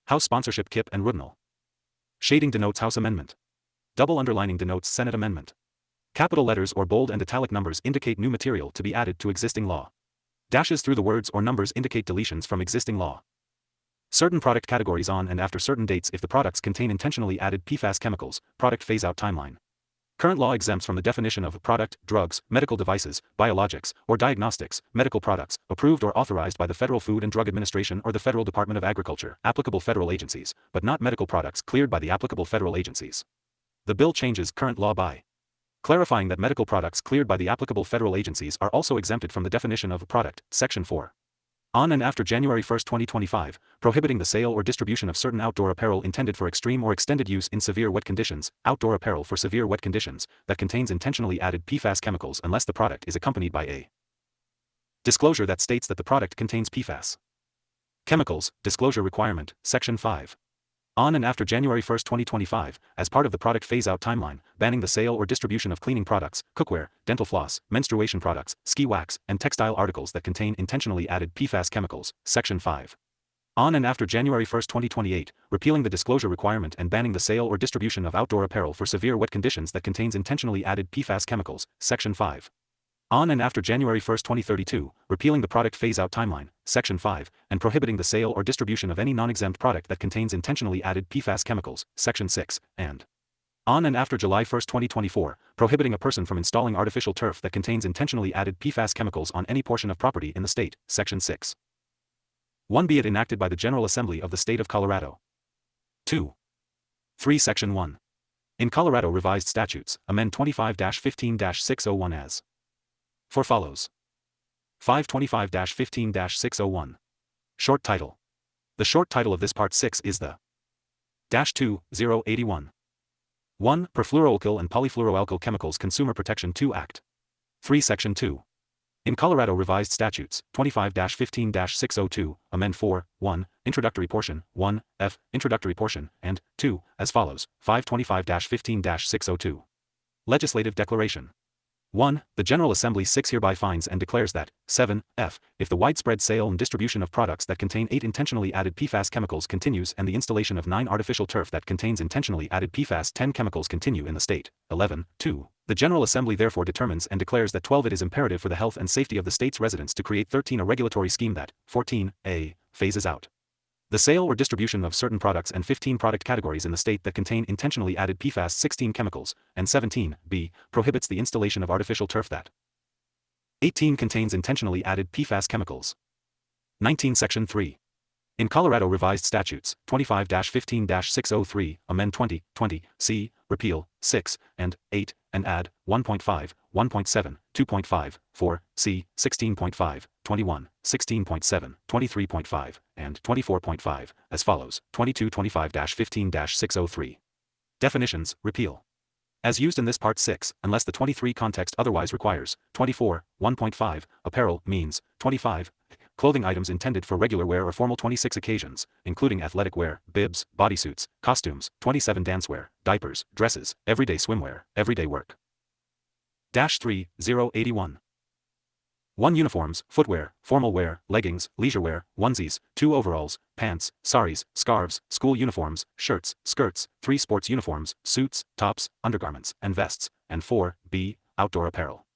House sponsorship Kipp and Rudnell. Shading denotes House amendment. Double underlining denotes Senate amendment. Capital letters or bold and italic numbers indicate new material to be added to existing law. Dashes through the words or numbers indicate deletions from existing law. Certain product categories on and after certain dates if the products contain intentionally added PFAS chemicals, product phase-out timeline. Current law exempts from the definition of product, drugs, medical devices, biologics, or diagnostics, medical products, approved or authorized by the Federal Food and Drug Administration or the Federal Department of Agriculture, applicable federal agencies, but not medical products cleared by the applicable federal agencies. The bill changes current law by clarifying that medical products cleared by the applicable federal agencies are also exempted from the definition of a product, Section 4. On and after January 1, 2025, prohibiting the sale or distribution of certain outdoor apparel intended for extreme or extended use in severe wet conditions, outdoor apparel for severe wet conditions, that contains intentionally added PFAS chemicals unless the product is accompanied by a disclosure that states that the product contains PFAS chemicals, disclosure requirement, Section 5. On and after January 1, 2025, as part of the product phase-out timeline, banning the sale or distribution of cleaning products, cookware, dental floss, menstruation products, ski wax, and textile articles that contain intentionally added PFAS chemicals, Section 5. On and after January 1, 2028, repealing the disclosure requirement and banning the sale or distribution of outdoor apparel for severe wet conditions that contains intentionally added PFAS chemicals, Section 5. On and after January 1, 2032, repealing the product phase-out timeline, Section 5, and prohibiting the sale or distribution of any non-exempt product that contains intentionally added PFAS chemicals, Section 6, and on and after July 1, 2024, prohibiting a person from installing artificial turf that contains intentionally added PFAS chemicals on any portion of property in the state, Section 6. 1. Be it enacted by the General Assembly of the State of Colorado. 2. 3. Section 1. In Colorado Revised Statutes, amend 25-15-601 as for follows. 525-15-601. Short title. The short title of this Part 6 is the -2081. 1. Perfluoroalkyl and polyfluoroalkyl Chemicals Consumer Protection 2 Act. 3. Section 2. In Colorado Revised Statutes, 25-15-602, Amend 4, 1, Introductory Portion, 1, F, Introductory Portion, and 2, as follows, 525-15-602. Legislative Declaration. 1. The General Assembly 6 hereby finds and declares that, 7, F, if the widespread sale and distribution of products that contain 8 intentionally added PFAS chemicals continues and the installation of 9 artificial turf that contains intentionally added PFAS 10 chemicals continue in the state, 11, 2. The General Assembly therefore determines and declares that 12 it is imperative for the health and safety of the state's residents to create 13 a regulatory scheme that, 14, A, phases out the sale or distribution of certain products and 15 product categories in the state that contain intentionally added PFAS 16 chemicals, and 17, B, prohibits the installation of artificial turf that 18 contains intentionally added PFAS chemicals. 19 Section 3. In Colorado Revised Statutes, 25-15-603, Amend 20, C, repeal, 6, and 8, and add, 1.5, 1.7, 2.5, 4, C, 16.5, 21, 16.7, 23.5, and 24.5, as follows, 2225-15-603. Definitions, repeal. As used in this Part 6, unless the 23 context otherwise requires, 24, 1.5, apparel, means, 25, clothing items intended for regular wear or formal 26 occasions, including athletic wear, bibs, bodysuits, costumes, 27 dancewear, diapers, dresses, everyday swimwear, everyday work. -3, 081. 1 Uniforms, footwear, formal wear, leggings, leisure wear, onesies, 2 overalls, pants, saris, scarves, school uniforms, shirts, skirts, 3 sports uniforms, suits, tops, undergarments, and vests, and 4, B, outdoor apparel.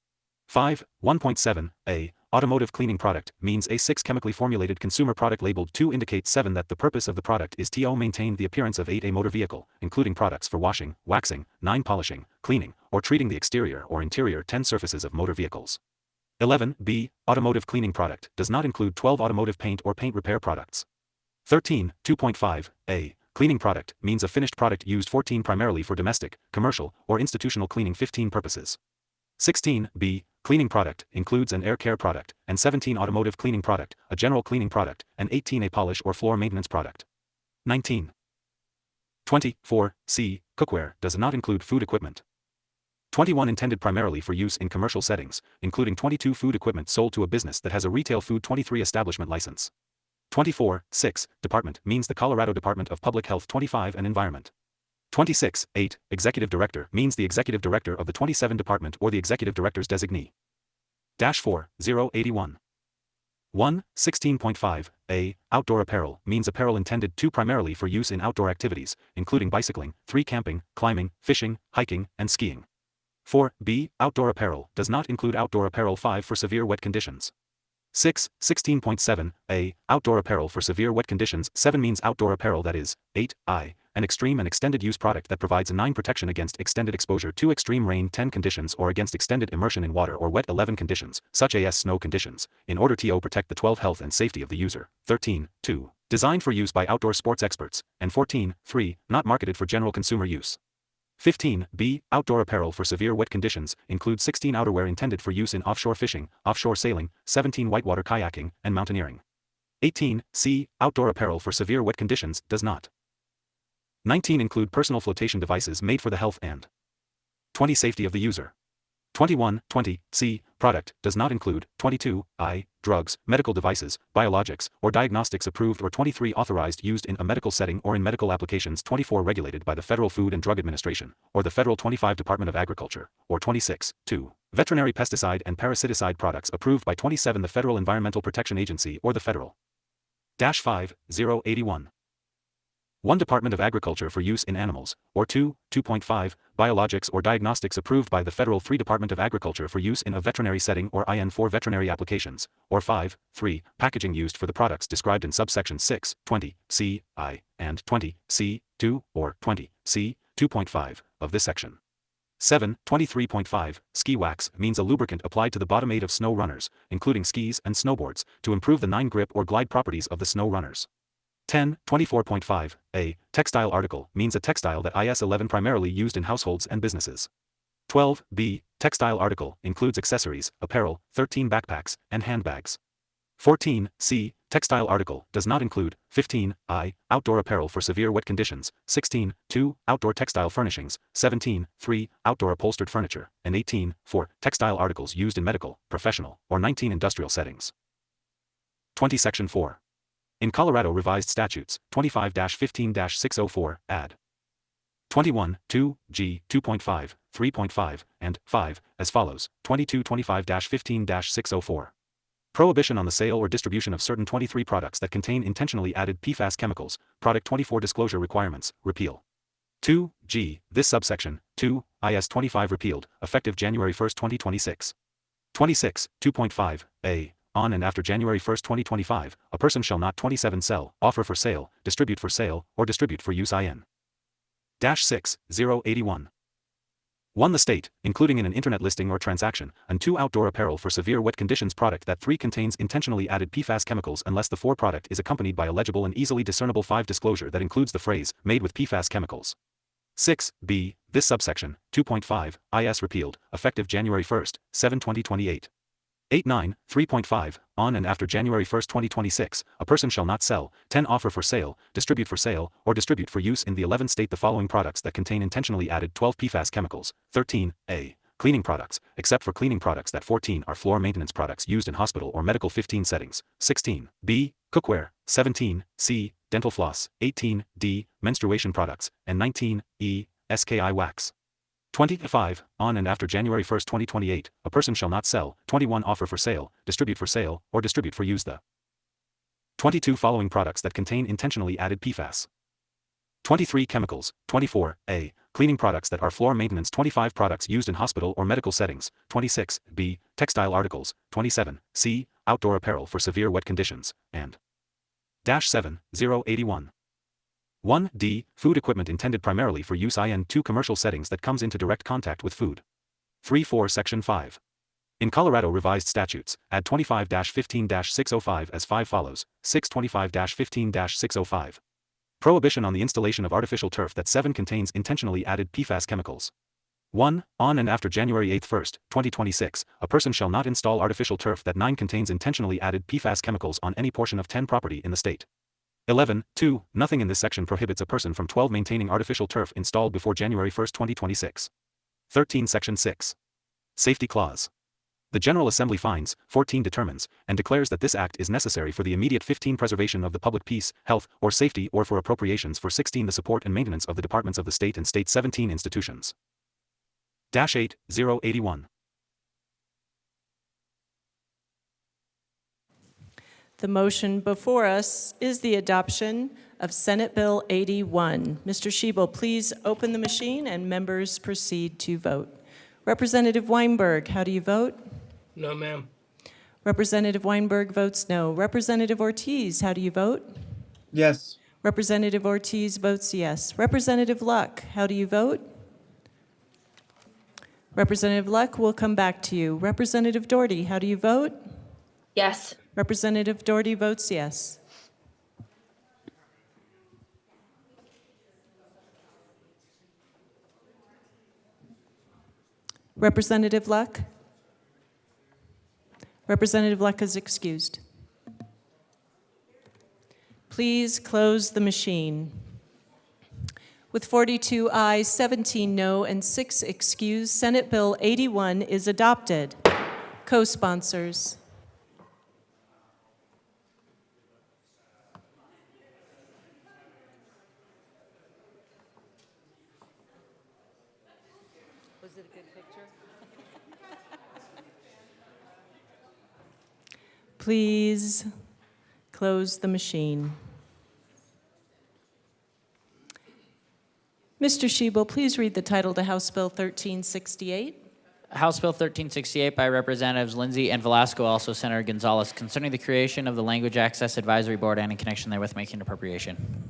5, 1.7, A, automotive cleaning product, means a 6 chemically formulated consumer product labeled 2 indicates 7 that the purpose of the product is to maintain the appearance of 8 a motor vehicle, including products for washing, waxing, 9 polishing, cleaning, or treating the exterior or interior 10 surfaces of motor vehicles. 11, B, automotive cleaning product, does not include 12 automotive paint or paint repair products. 13, 2.5, A, cleaning product, means a finished product used 14 primarily for domestic, commercial, or institutional cleaning 15 purposes. 16, B, cleaning product, includes an air care product, and 17 automotive cleaning product, a general cleaning product, and 18 a polish or floor maintenance product. 19. 24, C, cookware, does not include food equipment. 21 intended primarily for use in commercial settings, including 22 food equipment sold to a business that has a retail food 23 establishment license. 24, 6, department, means the Colorado Department of Public Health 25 and Environment. 26, 8, executive director, means the executive director of the 27 department or the executive director's designee. -4, 081. 1, 16.5, A, outdoor apparel, means apparel intended to primarily for use in outdoor activities, including bicycling, 3 camping, climbing, fishing, hiking, and skiing. 4, B, outdoor apparel, does not include outdoor apparel 5 for severe wet conditions. 6, 16.7, A, outdoor apparel for severe wet conditions 7 means outdoor apparel that is, 8, I, an extreme and extended use product that provides a 9 protection against extended exposure to extreme rain 10 conditions or against extended immersion in water or wet 11 conditions, such as snow conditions, in order to protect the 12 health and safety of the user. 13, 2, designed for use by outdoor sports experts, and 14, 3, not marketed for general consumer use. 15, B, outdoor apparel for severe wet conditions, includes 16 outerwear intended for use in offshore fishing, offshore sailing, 17 whitewater kayaking, and mountaineering. 18, C, outdoor apparel for severe wet conditions, does not. 19 include personal flotation devices made for the health and 20 safety of the user. 21, 20, C, product, does not include 22, I, drugs, medical devices, biologics, or diagnostics approved or 23 authorized used in a medical setting or in medical applications 24 regulated by the Federal Food and Drug Administration, or the Federal 25 Department of Agriculture, or 26, 2, veterinary pesticide and parasiticide products approved by 27 the Federal Environmental Protection Agency or the Federal. -5, 081. 1 Department of Agriculture for use in animals, or 2, 2.5, biologics or diagnostics approved by the Federal 3 Department of Agriculture for use in a veterinary setting or IN 4 veterinary applications, or 5, 3, packaging used for the products described in subsection 6, 20, C, I, and 20, C, 2, or 20, C, 2.5, of this section. 7, 23.5, ski wax, means a lubricant applied to the bottom 8 of snow runners, including skis and snowboards, to improve the 9 grip or glide properties of the snow runners. 10, 24.5, A, textile article, means a textile that is 11 primarily used in households and businesses. 12, B, textile article, includes accessories, apparel, 13 backpacks, and handbags. 14, C, textile article, does not include. 15. I, outdoor apparel for severe wet conditions. 16. 2. Outdoor textile furnishings. 17. 3. Outdoor upholstered furniture. And 18. 4. Textile articles used in medical, professional, or 19 industrial settings. 20. Section 4. In Colorado Revised Statutes, 25-15-604, add 21, 2, G, 2.5, 3.5, and 5, as follows, 2225-15-604. Prohibition on the sale or distribution of certain 23 products that contain intentionally added PFAS chemicals, Product 24 Disclosure Requirements, repeal. 2, G, this subsection, 2, IS 25 repealed, effective January 1, 2026. 26, 2.5, A. On and after January 1, 2025, a person shall not 27 sell, offer for sale, distribute for sale, or distribute for use IN. -6, 081. 1. The state, including in an internet listing or transaction, and 2. Outdoor apparel for severe wet conditions product that 3. Contains intentionally added PFAS chemicals unless the 4. Product is accompanied by a legible and easily discernible 5. Disclosure that includes the phrase, made with PFAS chemicals. 6. B. This subsection, 2.5, IS repealed, effective January 1, 7, 2028. 8.9, 3.5, on and after January 1, 2026, a person shall not sell, 10. Offer for sale, distribute for sale, or distribute for use in the 11th state the following products that contain intentionally added 12 PFAS chemicals. 13. A. Cleaning products, except for cleaning products that 14 are floor maintenance products used in hospital or medical 15 settings. 16. B. Cookware. 17. C. Dental floss. 18. D. Menstruation products. And 19. E. SKI wax. 25. On and after January 1, 2028, a person shall not sell. 21. Offer for sale, distribute for sale, or distribute for use the 22 following products that contain intentionally added PFAS. 23. Chemicals. 24. A. Cleaning products that are floor maintenance. 25. Products used in hospital or medical settings. 26. B. Textile articles. 27. C. Outdoor apparel for severe wet conditions. And -7, 081. 1. D. Food equipment intended primarily for use in 2 commercial settings that comes into direct contact with food. 3.4 Section 5. In Colorado Revised Statutes, add 25-15-605 as 5 follows, 625-15-605. Prohibition on the installation of artificial turf that 7 contains intentionally added PFAS chemicals. 1. On and after January 8, 2026, a person shall not install artificial turf that 9 contains intentionally added PFAS chemicals on any portion of 10 property in the state. 11. 2. Nothing in this section prohibits a person from 12 maintaining artificial turf installed before January 1, 2026. 13. Section 6. Safety Clause. The General Assembly finds, 14 determines, and declares that this act is necessary for the immediate 15 preservation of the public peace, health, or safety or for appropriations for 16 the support and maintenance of the departments of the state and state 17 institutions. -8, 081. The motion before us is the adoption of Senate Bill 81. Mr. Schiebel, please open the machine and members proceed to vote. Representative Weinberg, how do you vote? No, ma'am. Representative Weinberg votes no. Representative Ortiz, how do you vote? Yes. Representative Ortiz votes yes. Representative Luck, how do you vote? Representative Luck, we'll come back to you. Representative Doherty, how do you vote? Yes. Representative Doherty votes yes. Representative Luck? Representative Luck is excused. Please close the machine. With 42 ayes, 17 no, and 6 excused, Senate Bill 81 is adopted. Co-sponsors. Was it a good picture? Please close the machine. Mr. Schiebel, please read the title to House Bill 1368. House Bill 1368 by Representatives Lindsay and Velasco, also Senator Gonzalez, concerning the creation of the Language Access Advisory Board and in connection therewith making an appropriation.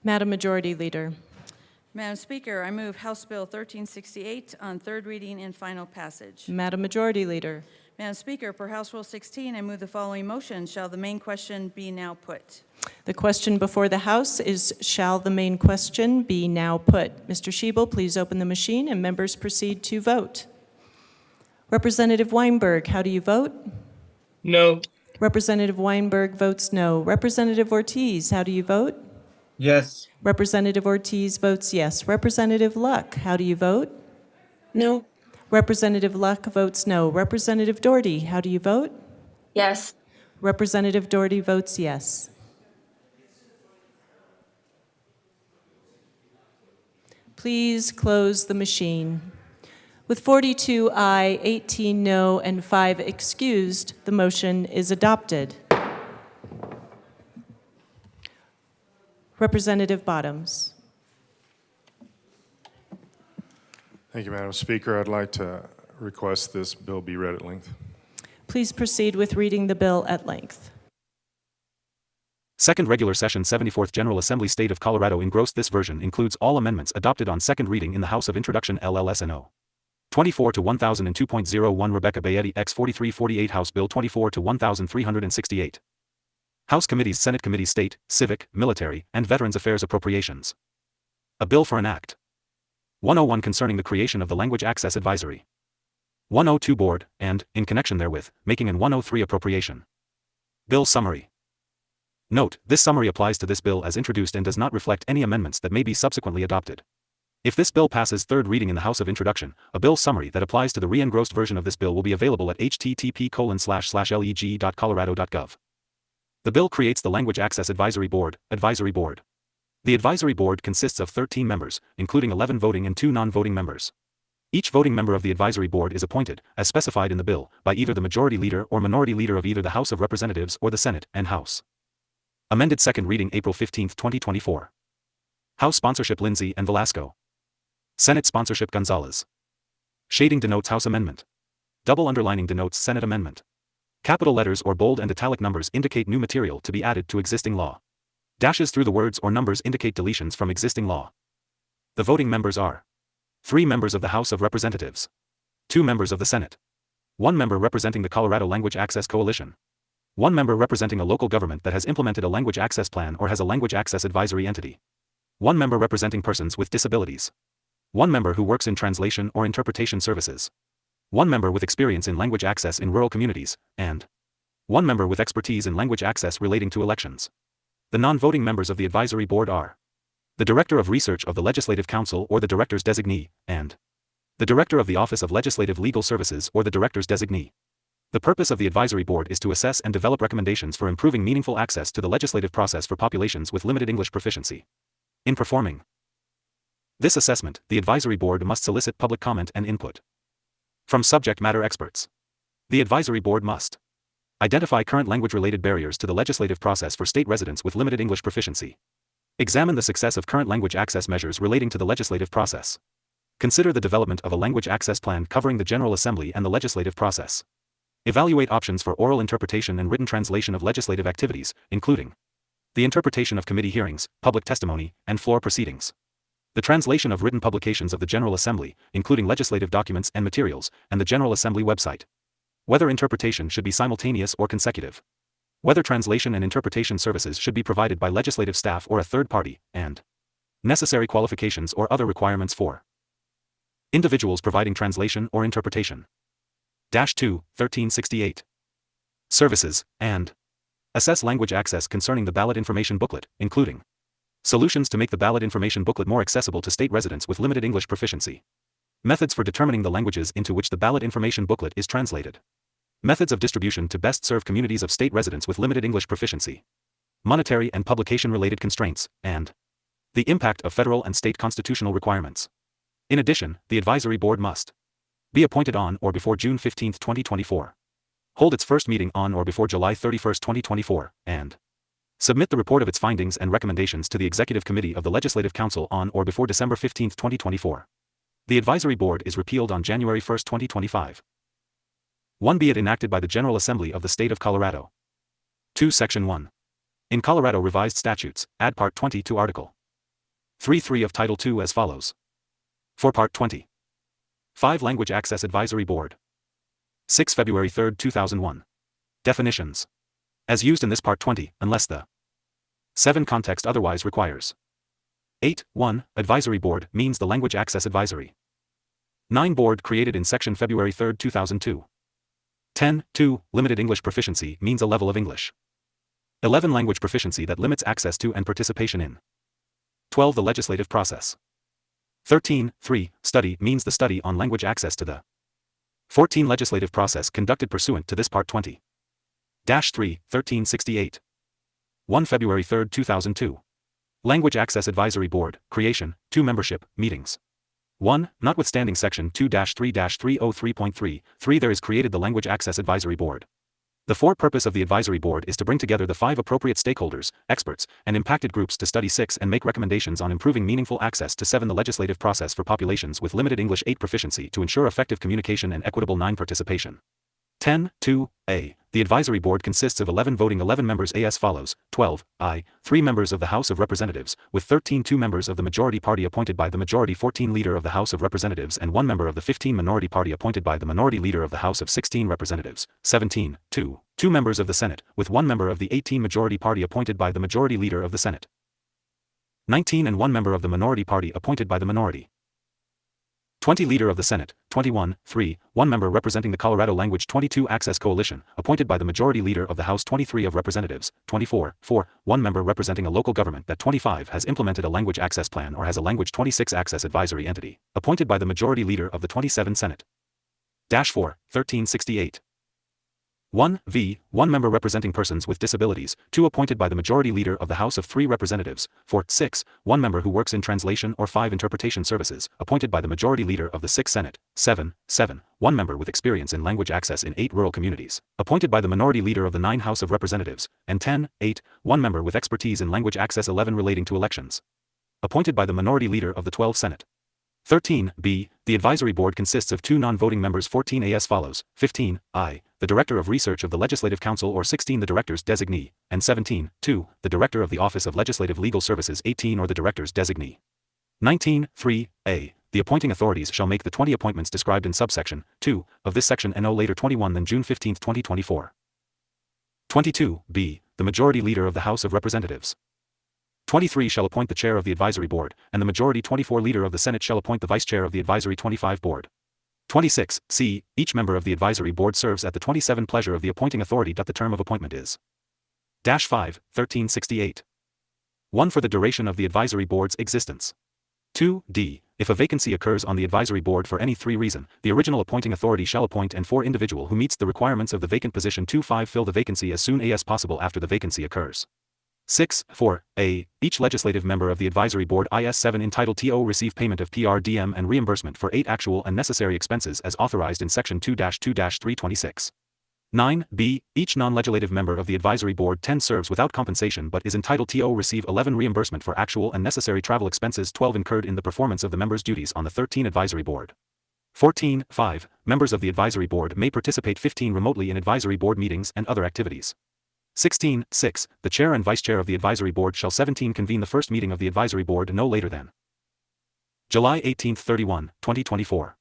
Madam Majority Leader. Madam Speaker, I move House Bill 1368 on third reading and final passage. Madam Majority Leader. Madam Speaker, per House Rule 16, I move the following motion. Shall the main question be now put? The question before the House is, shall the main question be now put? Mr. Schiebel, please open the machine and members proceed to vote. Representative Weinberg, how do you vote? No. Representative Weinberg votes no. Representative Ortiz, how do you vote? Yes. Representative Ortiz votes yes. Representative Luck, how do you vote? No. Representative Luck votes no. Representative Doherty, how do you vote? Yes. Representative Doherty votes yes. Please close the machine. With 42 aye, 18 no, and 5 excused, the motion is adopted. Representative Bottoms. Thank you, Madam Speaker. I'd like to request this bill be read at length. Please proceed with reading the bill at length. Second regular session 74th General Assembly State of Colorado engrossed. This version includes all amendments adopted on second reading in the House of Introduction LLSNO. 24 to 1002.01 Rebecca Bayetti X 4348 House Bill 24 to 1368. House Committees Senate Committees State, Civic, Military, and Veterans Affairs Appropriations. A bill for an act. 101 concerning the creation of the Language Access Advisory. 102 Board, and, in connection therewith, making an 103 appropriation. Bill Summary. Note, this summary applies to this bill as introduced and does not reflect any amendments that may be subsequently adopted. If this bill passes third reading in the House of Introduction, a bill summary that applies to the re-engrossed version of this bill will be available at http://leg.colorado.gov. The bill creates the Language Access Advisory Board, Advisory Board. The Advisory Board consists of 13 members, including 11 voting and 2 non-voting members. Each voting member of the Advisory Board is appointed, as specified in the bill, by either the Majority Leader or Minority Leader of either the House of Representatives or the Senate and House. Amended second reading April 15, 2024. House sponsorship Lindsay and Velasco. Senate sponsorship Gonzalez. Shading denotes House amendment. Double underlining denotes Senate amendment. Capital letters or bold and italic numbers indicate new material to be added to existing law. Dashes through the words or numbers indicate deletions from existing law. The voting members are 3 members of the House of Representatives, 2 members of the Senate, 1 member representing the Colorado Language Access Coalition, 1 member representing a local government that has implemented a language access plan or has a language access advisory entity, 1 member representing persons with disabilities, 1 member who works in translation or interpretation services, 1 member with experience in language access in rural communities, and 1 member with expertise in language access relating to elections. The non-voting members of the Advisory Board are the Director of Research of the Legislative Council or the Director's designee, and the Director of the Office of Legislative Legal Services or the Director's designee. The purpose of the Advisory Board is to assess and develop recommendations for improving meaningful access to the legislative process for populations with limited English proficiency. In performing this assessment, the Advisory Board must solicit public comment and input from subject matter experts. The Advisory Board must identify current language-related barriers to the legislative process for state residents with limited English proficiency. Examine the success of current language access measures relating to the legislative process. Consider the development of a language access plan covering the General Assembly and the legislative process. Evaluate options for oral interpretation and written translation of legislative activities, including the interpretation of committee hearings, public testimony, and floor proceedings. The translation of written publications of the General Assembly, including legislative documents and materials, and the General Assembly website. Whether interpretation should be simultaneous or consecutive. Whether translation and interpretation services should be provided by legislative staff or a third party, and necessary qualifications or other requirements for individuals providing translation or interpretation. 2/1368. Services, and assess language access concerning the ballot information booklet, including solutions to make the ballot information booklet more accessible to state residents with limited English proficiency. Methods for determining the languages into which the ballot information booklet is translated. Methods of distribution to best serve communities of state residents with limited English proficiency. Monetary and publication-related constraints, and the impact of federal and state constitutional requirements. In addition, the Advisory Board must be appointed on or before June 15, 2024. Hold its first meeting on or before July 31, 2024, and submit the report of its findings and recommendations to the Executive Committee of the Legislative Council on or before December 15, 2024. The Advisory Board is repealed on January 1, 2025. 1. Be it enacted by the General Assembly of the State of Colorado. 2. Section 1. In Colorado Revised Statutes, add Part 20 to Article 3.3 of Title II as follows. For Part 20. 5. Language Access Advisory Board. 6 February 3, 2001. Definitions. As used in this Part 20, unless the 7 context otherwise requires. 8. 1. Advisory Board means the Language Access Advisory. 9. Board created in Section February 3, 2002. 10. 2. Limited English proficiency means a level of English. 11. Language proficiency that limits access to and participation in. 12. The legislative process. 13. 3. Study means the study on language access to the. 14. Legislative process conducted pursuant to this Part 20. 3. 1368. 1 February 3, 2002. Language Access Advisory Board, creation, 2 membership, meetings. 1. Notwithstanding Section 2-3-303.3, 3. There is created the Language Access Advisory Board. The purpose of the Advisory Board is to bring together the 5 appropriate stakeholders, experts, and impacted groups to study 6 and make recommendations on improving meaningful access to 7. The legislative process for populations with limited English 8 proficiency to ensure effective communication and equitable 9 participation. 10. 2. A. The Advisory Board consists of 11 voting 11 members as follows: 12. I. 3 members of the House of Representatives, with 13 2 members of the majority party appointed by the majority 14 leader of the House of Representatives and 1 member of the 15 minority party appointed by the minority leader of the House of 16 Representatives. 17. 2. 2 members of the Senate, with 1 member of the 18 majority party appointed by the majority leader of the Senate. 19 and 1 member of the minority party appointed by the minority. 20 Leader of the Senate, 21, 3, 1 member representing the Colorado Language 22 Access Coalition, appointed by the Majority Leader of the House 23 of Representatives, 24, 4, 1 member representing a local government that 25 has implemented a language access plan or has a Language 26 Access Advisory Entity, appointed by the Majority Leader of the 27 Senate. 4, 1368. 1. V. 1 member representing persons with disabilities, 2 appointed by the Majority Leader of the House of 3 Representatives, 4, 6, 1 member who works in translation or 5 interpretation services, appointed by the Majority Leader of the 6th Senate, 7, 1 member with experience in language access in 8 rural communities, appointed by the Minority Leader of the 9 House of Representatives, and 10, 1 member with expertise in language access 11 relating to elections, appointed by the Minority Leader of the 12th Senate. 13. B. The Advisory Board consists of 2 non-voting members 14 as follows: 15, I, the Director of Research of the Legislative Council or 16 the Director's designee, and 17, 2, the Director of the Office of Legislative Legal Services 18 or the Director's designee. 19, 3, A. The appointing authorities shall make the 20 appointments described in subsection 2 of this section and no later 21 than June 15, 2024. 22, B. The Majority Leader of the House of Representatives. 23 shall appoint the Chair of the Advisory Board, and the Majority 24 Leader of the Senate shall appoint the Vice Chair of the Advisory 25 Board. 26, C. Each member of the Advisory Board serves at the 27 pleasure of the appointing authority. The term of appointment is 5, 1368. 1 for the duration of the Advisory Board's existence. 2, D. If a vacancy occurs on the Advisory Board for any 3 reason, the original appointing authority shall appoint and 4 individual who meets the requirements of the vacant position. 2, 5 fill the vacancy as soon as possible after the vacancy occurs. 6, 4, A. Each legislative member of the Advisory Board is 7 entitled to receive payment of PRDM and reimbursement for 8 actual and necessary expenses as authorized in Section 2-2-326. 9, B. Each non-legislative member of the Advisory Board 10 serves without compensation but is entitled to receive 11 reimbursement for actual and necessary travel expenses 12 incurred in the performance of the member's duties on the 13 Advisory Board. 14, 5. Members of the Advisory Board may participate 15 remotely in Advisory Board meetings and other activities. 16, 6. The Chair and Vice Chair of the Advisory Board shall 17 convene the first meeting of the Advisory Board no later than July 18, 31, 2024.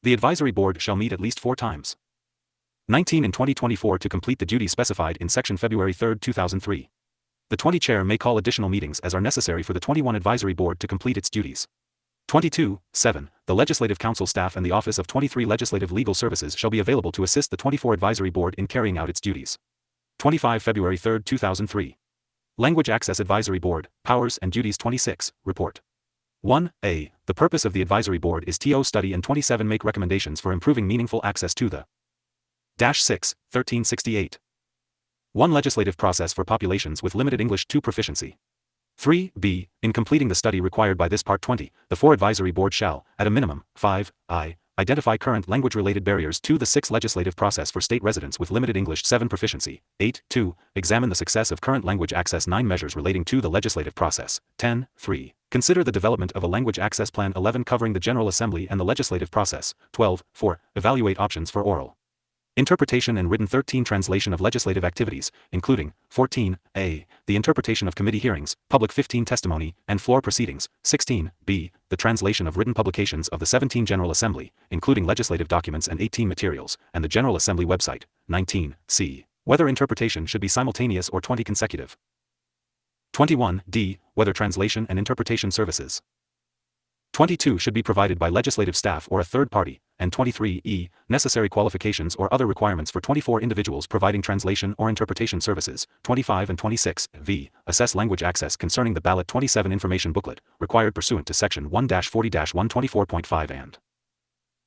The Advisory Board shall meet at least 4 times. 19 in 2024 to complete the duties specified in Section February 3, 2003. The 20 Chair may call additional meetings as are necessary for the 21 Advisory Board to complete its duties. 22, 7. The Legislative Council staff and the Office of 23 Legislative Legal Services shall be available to assist the 24 Advisory Board in carrying out its duties. 25 February 3, 2003. Language Access Advisory Board, Powers and Duties 26, Report. 1. A. The purpose of the Advisory Board is to study and 27 make recommendations for improving meaningful access to the 6, 1368. 1. Legislative process for populations with limited English 2 proficiency. 3. B. In completing the study required by this Part 20, the 4 Advisory Board shall, at a minimum, 5, I. Identify current language-related barriers to the 6 legislative process for state residents with limited English 7 proficiency. 8, 2. Examine the success of current language access 9 measures relating to the legislative process. 10, 3. Consider the development of a language access plan 11 covering the General Assembly and the legislative process. 12, 4. Evaluate options for oral interpretation and written 13 translation of legislative activities, including 14, A. The interpretation of committee hearings, public 15 testimony, and floor proceedings. 16, B. The translation of written publications of the 17 General Assembly, including legislative documents and 18 materials, and the General Assembly website. 19, C. Whether interpretation should be simultaneous or 20 consecutive. 21, D. Whether translation and interpretation services 22 should be provided by legislative staff or a third party, and 23E, necessary qualifications or other requirements for 24 individuals providing translation or interpretation services, 25 and 26V, assess language access concerning the ballot 27 information booklet, required pursuant to Section 1-40-124.5 and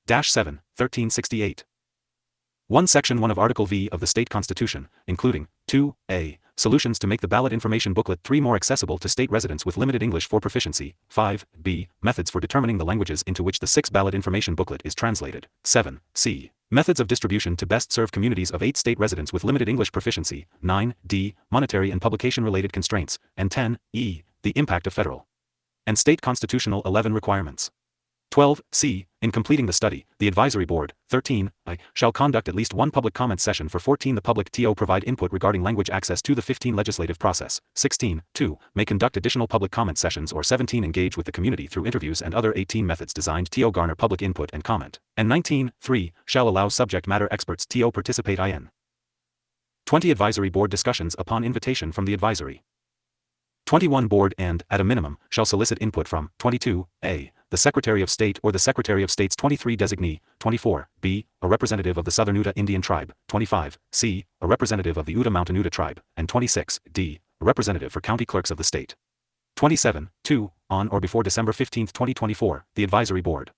-7, 1368. 1 Section 1 of Article V of the State Constitution, including 2A, solutions to make the ballot information booklet 3 more accessible to state residents with limited English for proficiency, 5B, methods for determining the languages into which the 6 ballot information booklet is translated, 7C, methods of distribution to best serve communities of 8 state residents with limited English proficiency, 9D, monetary and publication-related constraints, and 10E, the impact of federal and state constitutional 11 requirements. 12C, in completing the study, the Advisory Board, 13I, shall conduct at least one public comment session for 14 the public TO provide input regarding language access to the 15 legislative process, 16 may conduct additional public comment sessions or 17 engage with the community through interviews and other 18 methods designed TO garner public input and comment, and 19 shall allow subject matter experts TO participate in 20 Advisory Board discussions upon invitation from the Advisory 21 Board and, at a minimum, shall solicit input from 22A, the Secretary of State or the Secretary of State's 23 designee, 24B, a representative of the Southern Utah Indian Tribe, 25C, a representative of the Utah Mountain Utah Tribe, and 26D, a representative for county clerks of the state. 27, on or before December 15, 2024, the Advisory Board.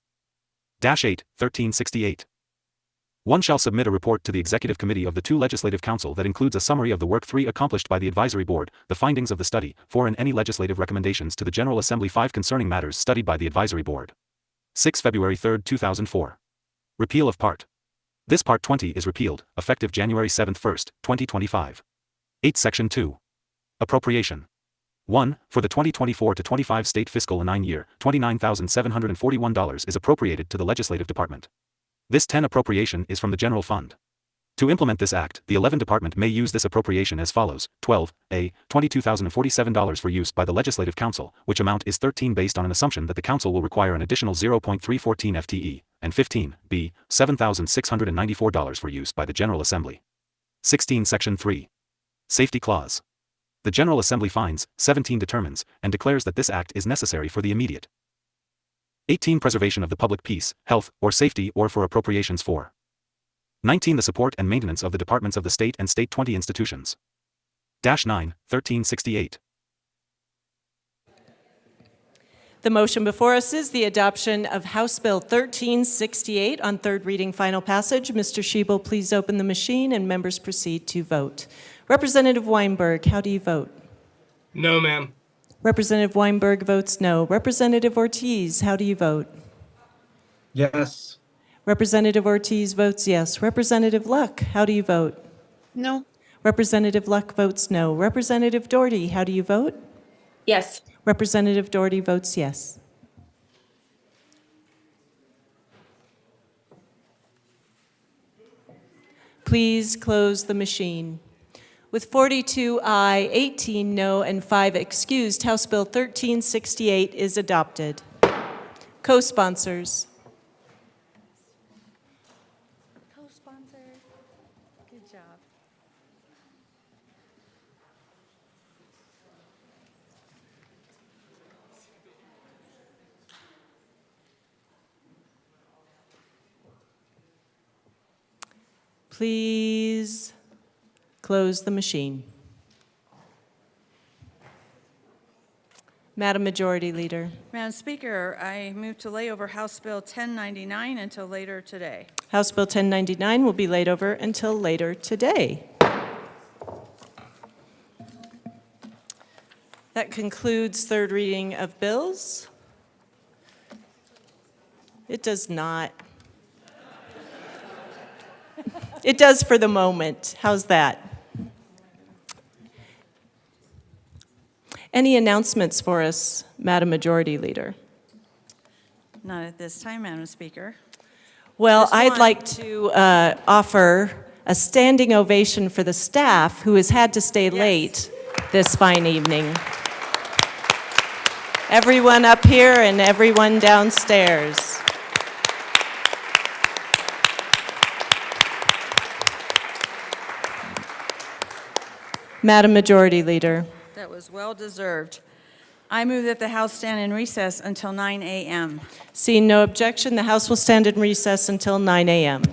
-8, 1368. 1 shall submit a report to the Executive Committee of the 2 Legislative Council that includes a summary of the work 3 accomplished by the Advisory Board, the findings of the study, 4 and any legislative recommendations to the General Assembly 5 concerning matters studied by the Advisory Board. 6 February 3, 2004. Repeal of Part. This Part 20 is repealed, effective January 7, 2025. 8 Section 2. Appropriation. 1. For the 2024-25 state fiscal 9 year, $29,741 is appropriated to the Legislative Department. This 10 appropriation is from the General Fund. To implement this act, the 11 department may use this appropriation as follows: 12A, $22,047 for use by the Legislative Council, which amount is 13 based on an assumption that the Council will require an additional 0.314 FTE, and 15B, $7,694 for use by the General Assembly. 16 Section 3. Safety Clause. The General Assembly finds, 17 determines, and declares that this act is necessary for the immediate 18 preservation of the public peace, health, or safety or for appropriations for 19 the support and maintenance of the departments of the state and state 20 institutions. -9, 1368. The motion before us is the adoption of House Bill 1368 on third reading final passage. Mr. Schiebel, please open the machine and members proceed to vote. Representative Weinberg, how do you vote? No, ma'am. Representative Weinberg votes no. Representative Ortiz, how do you vote? Yes. Representative Ortiz votes yes. Representative Luck, how do you vote? No. Representative Luck votes no. Representative Doherty, how do you vote? Yes. Representative Doherty votes yes. Please close the machine. With 42 aye, 18 no, and 5 excused, House Bill 1368 is adopted. Co-sponsors. Co-sponsors. Good job. Please close the machine. Madam Majority Leader. Madam Speaker, I move to lay over House Bill 1099 until later today. House Bill 1099 will be laid over until later today. That concludes third reading of bills. It does not. It does for the moment. How's that? Any announcements for us, Madam Majority Leader? Not at this time, Madam Speaker. Well, Just I'd one. like to offer a standing ovation for the staff who has had to stay late this fine evening. Everyone up here and everyone downstairs. Madam Majority Leader. That was well deserved. I move that the House stand in recess until 9 a.m. Seeing no objection, the House will stand in recess until 9 a.m.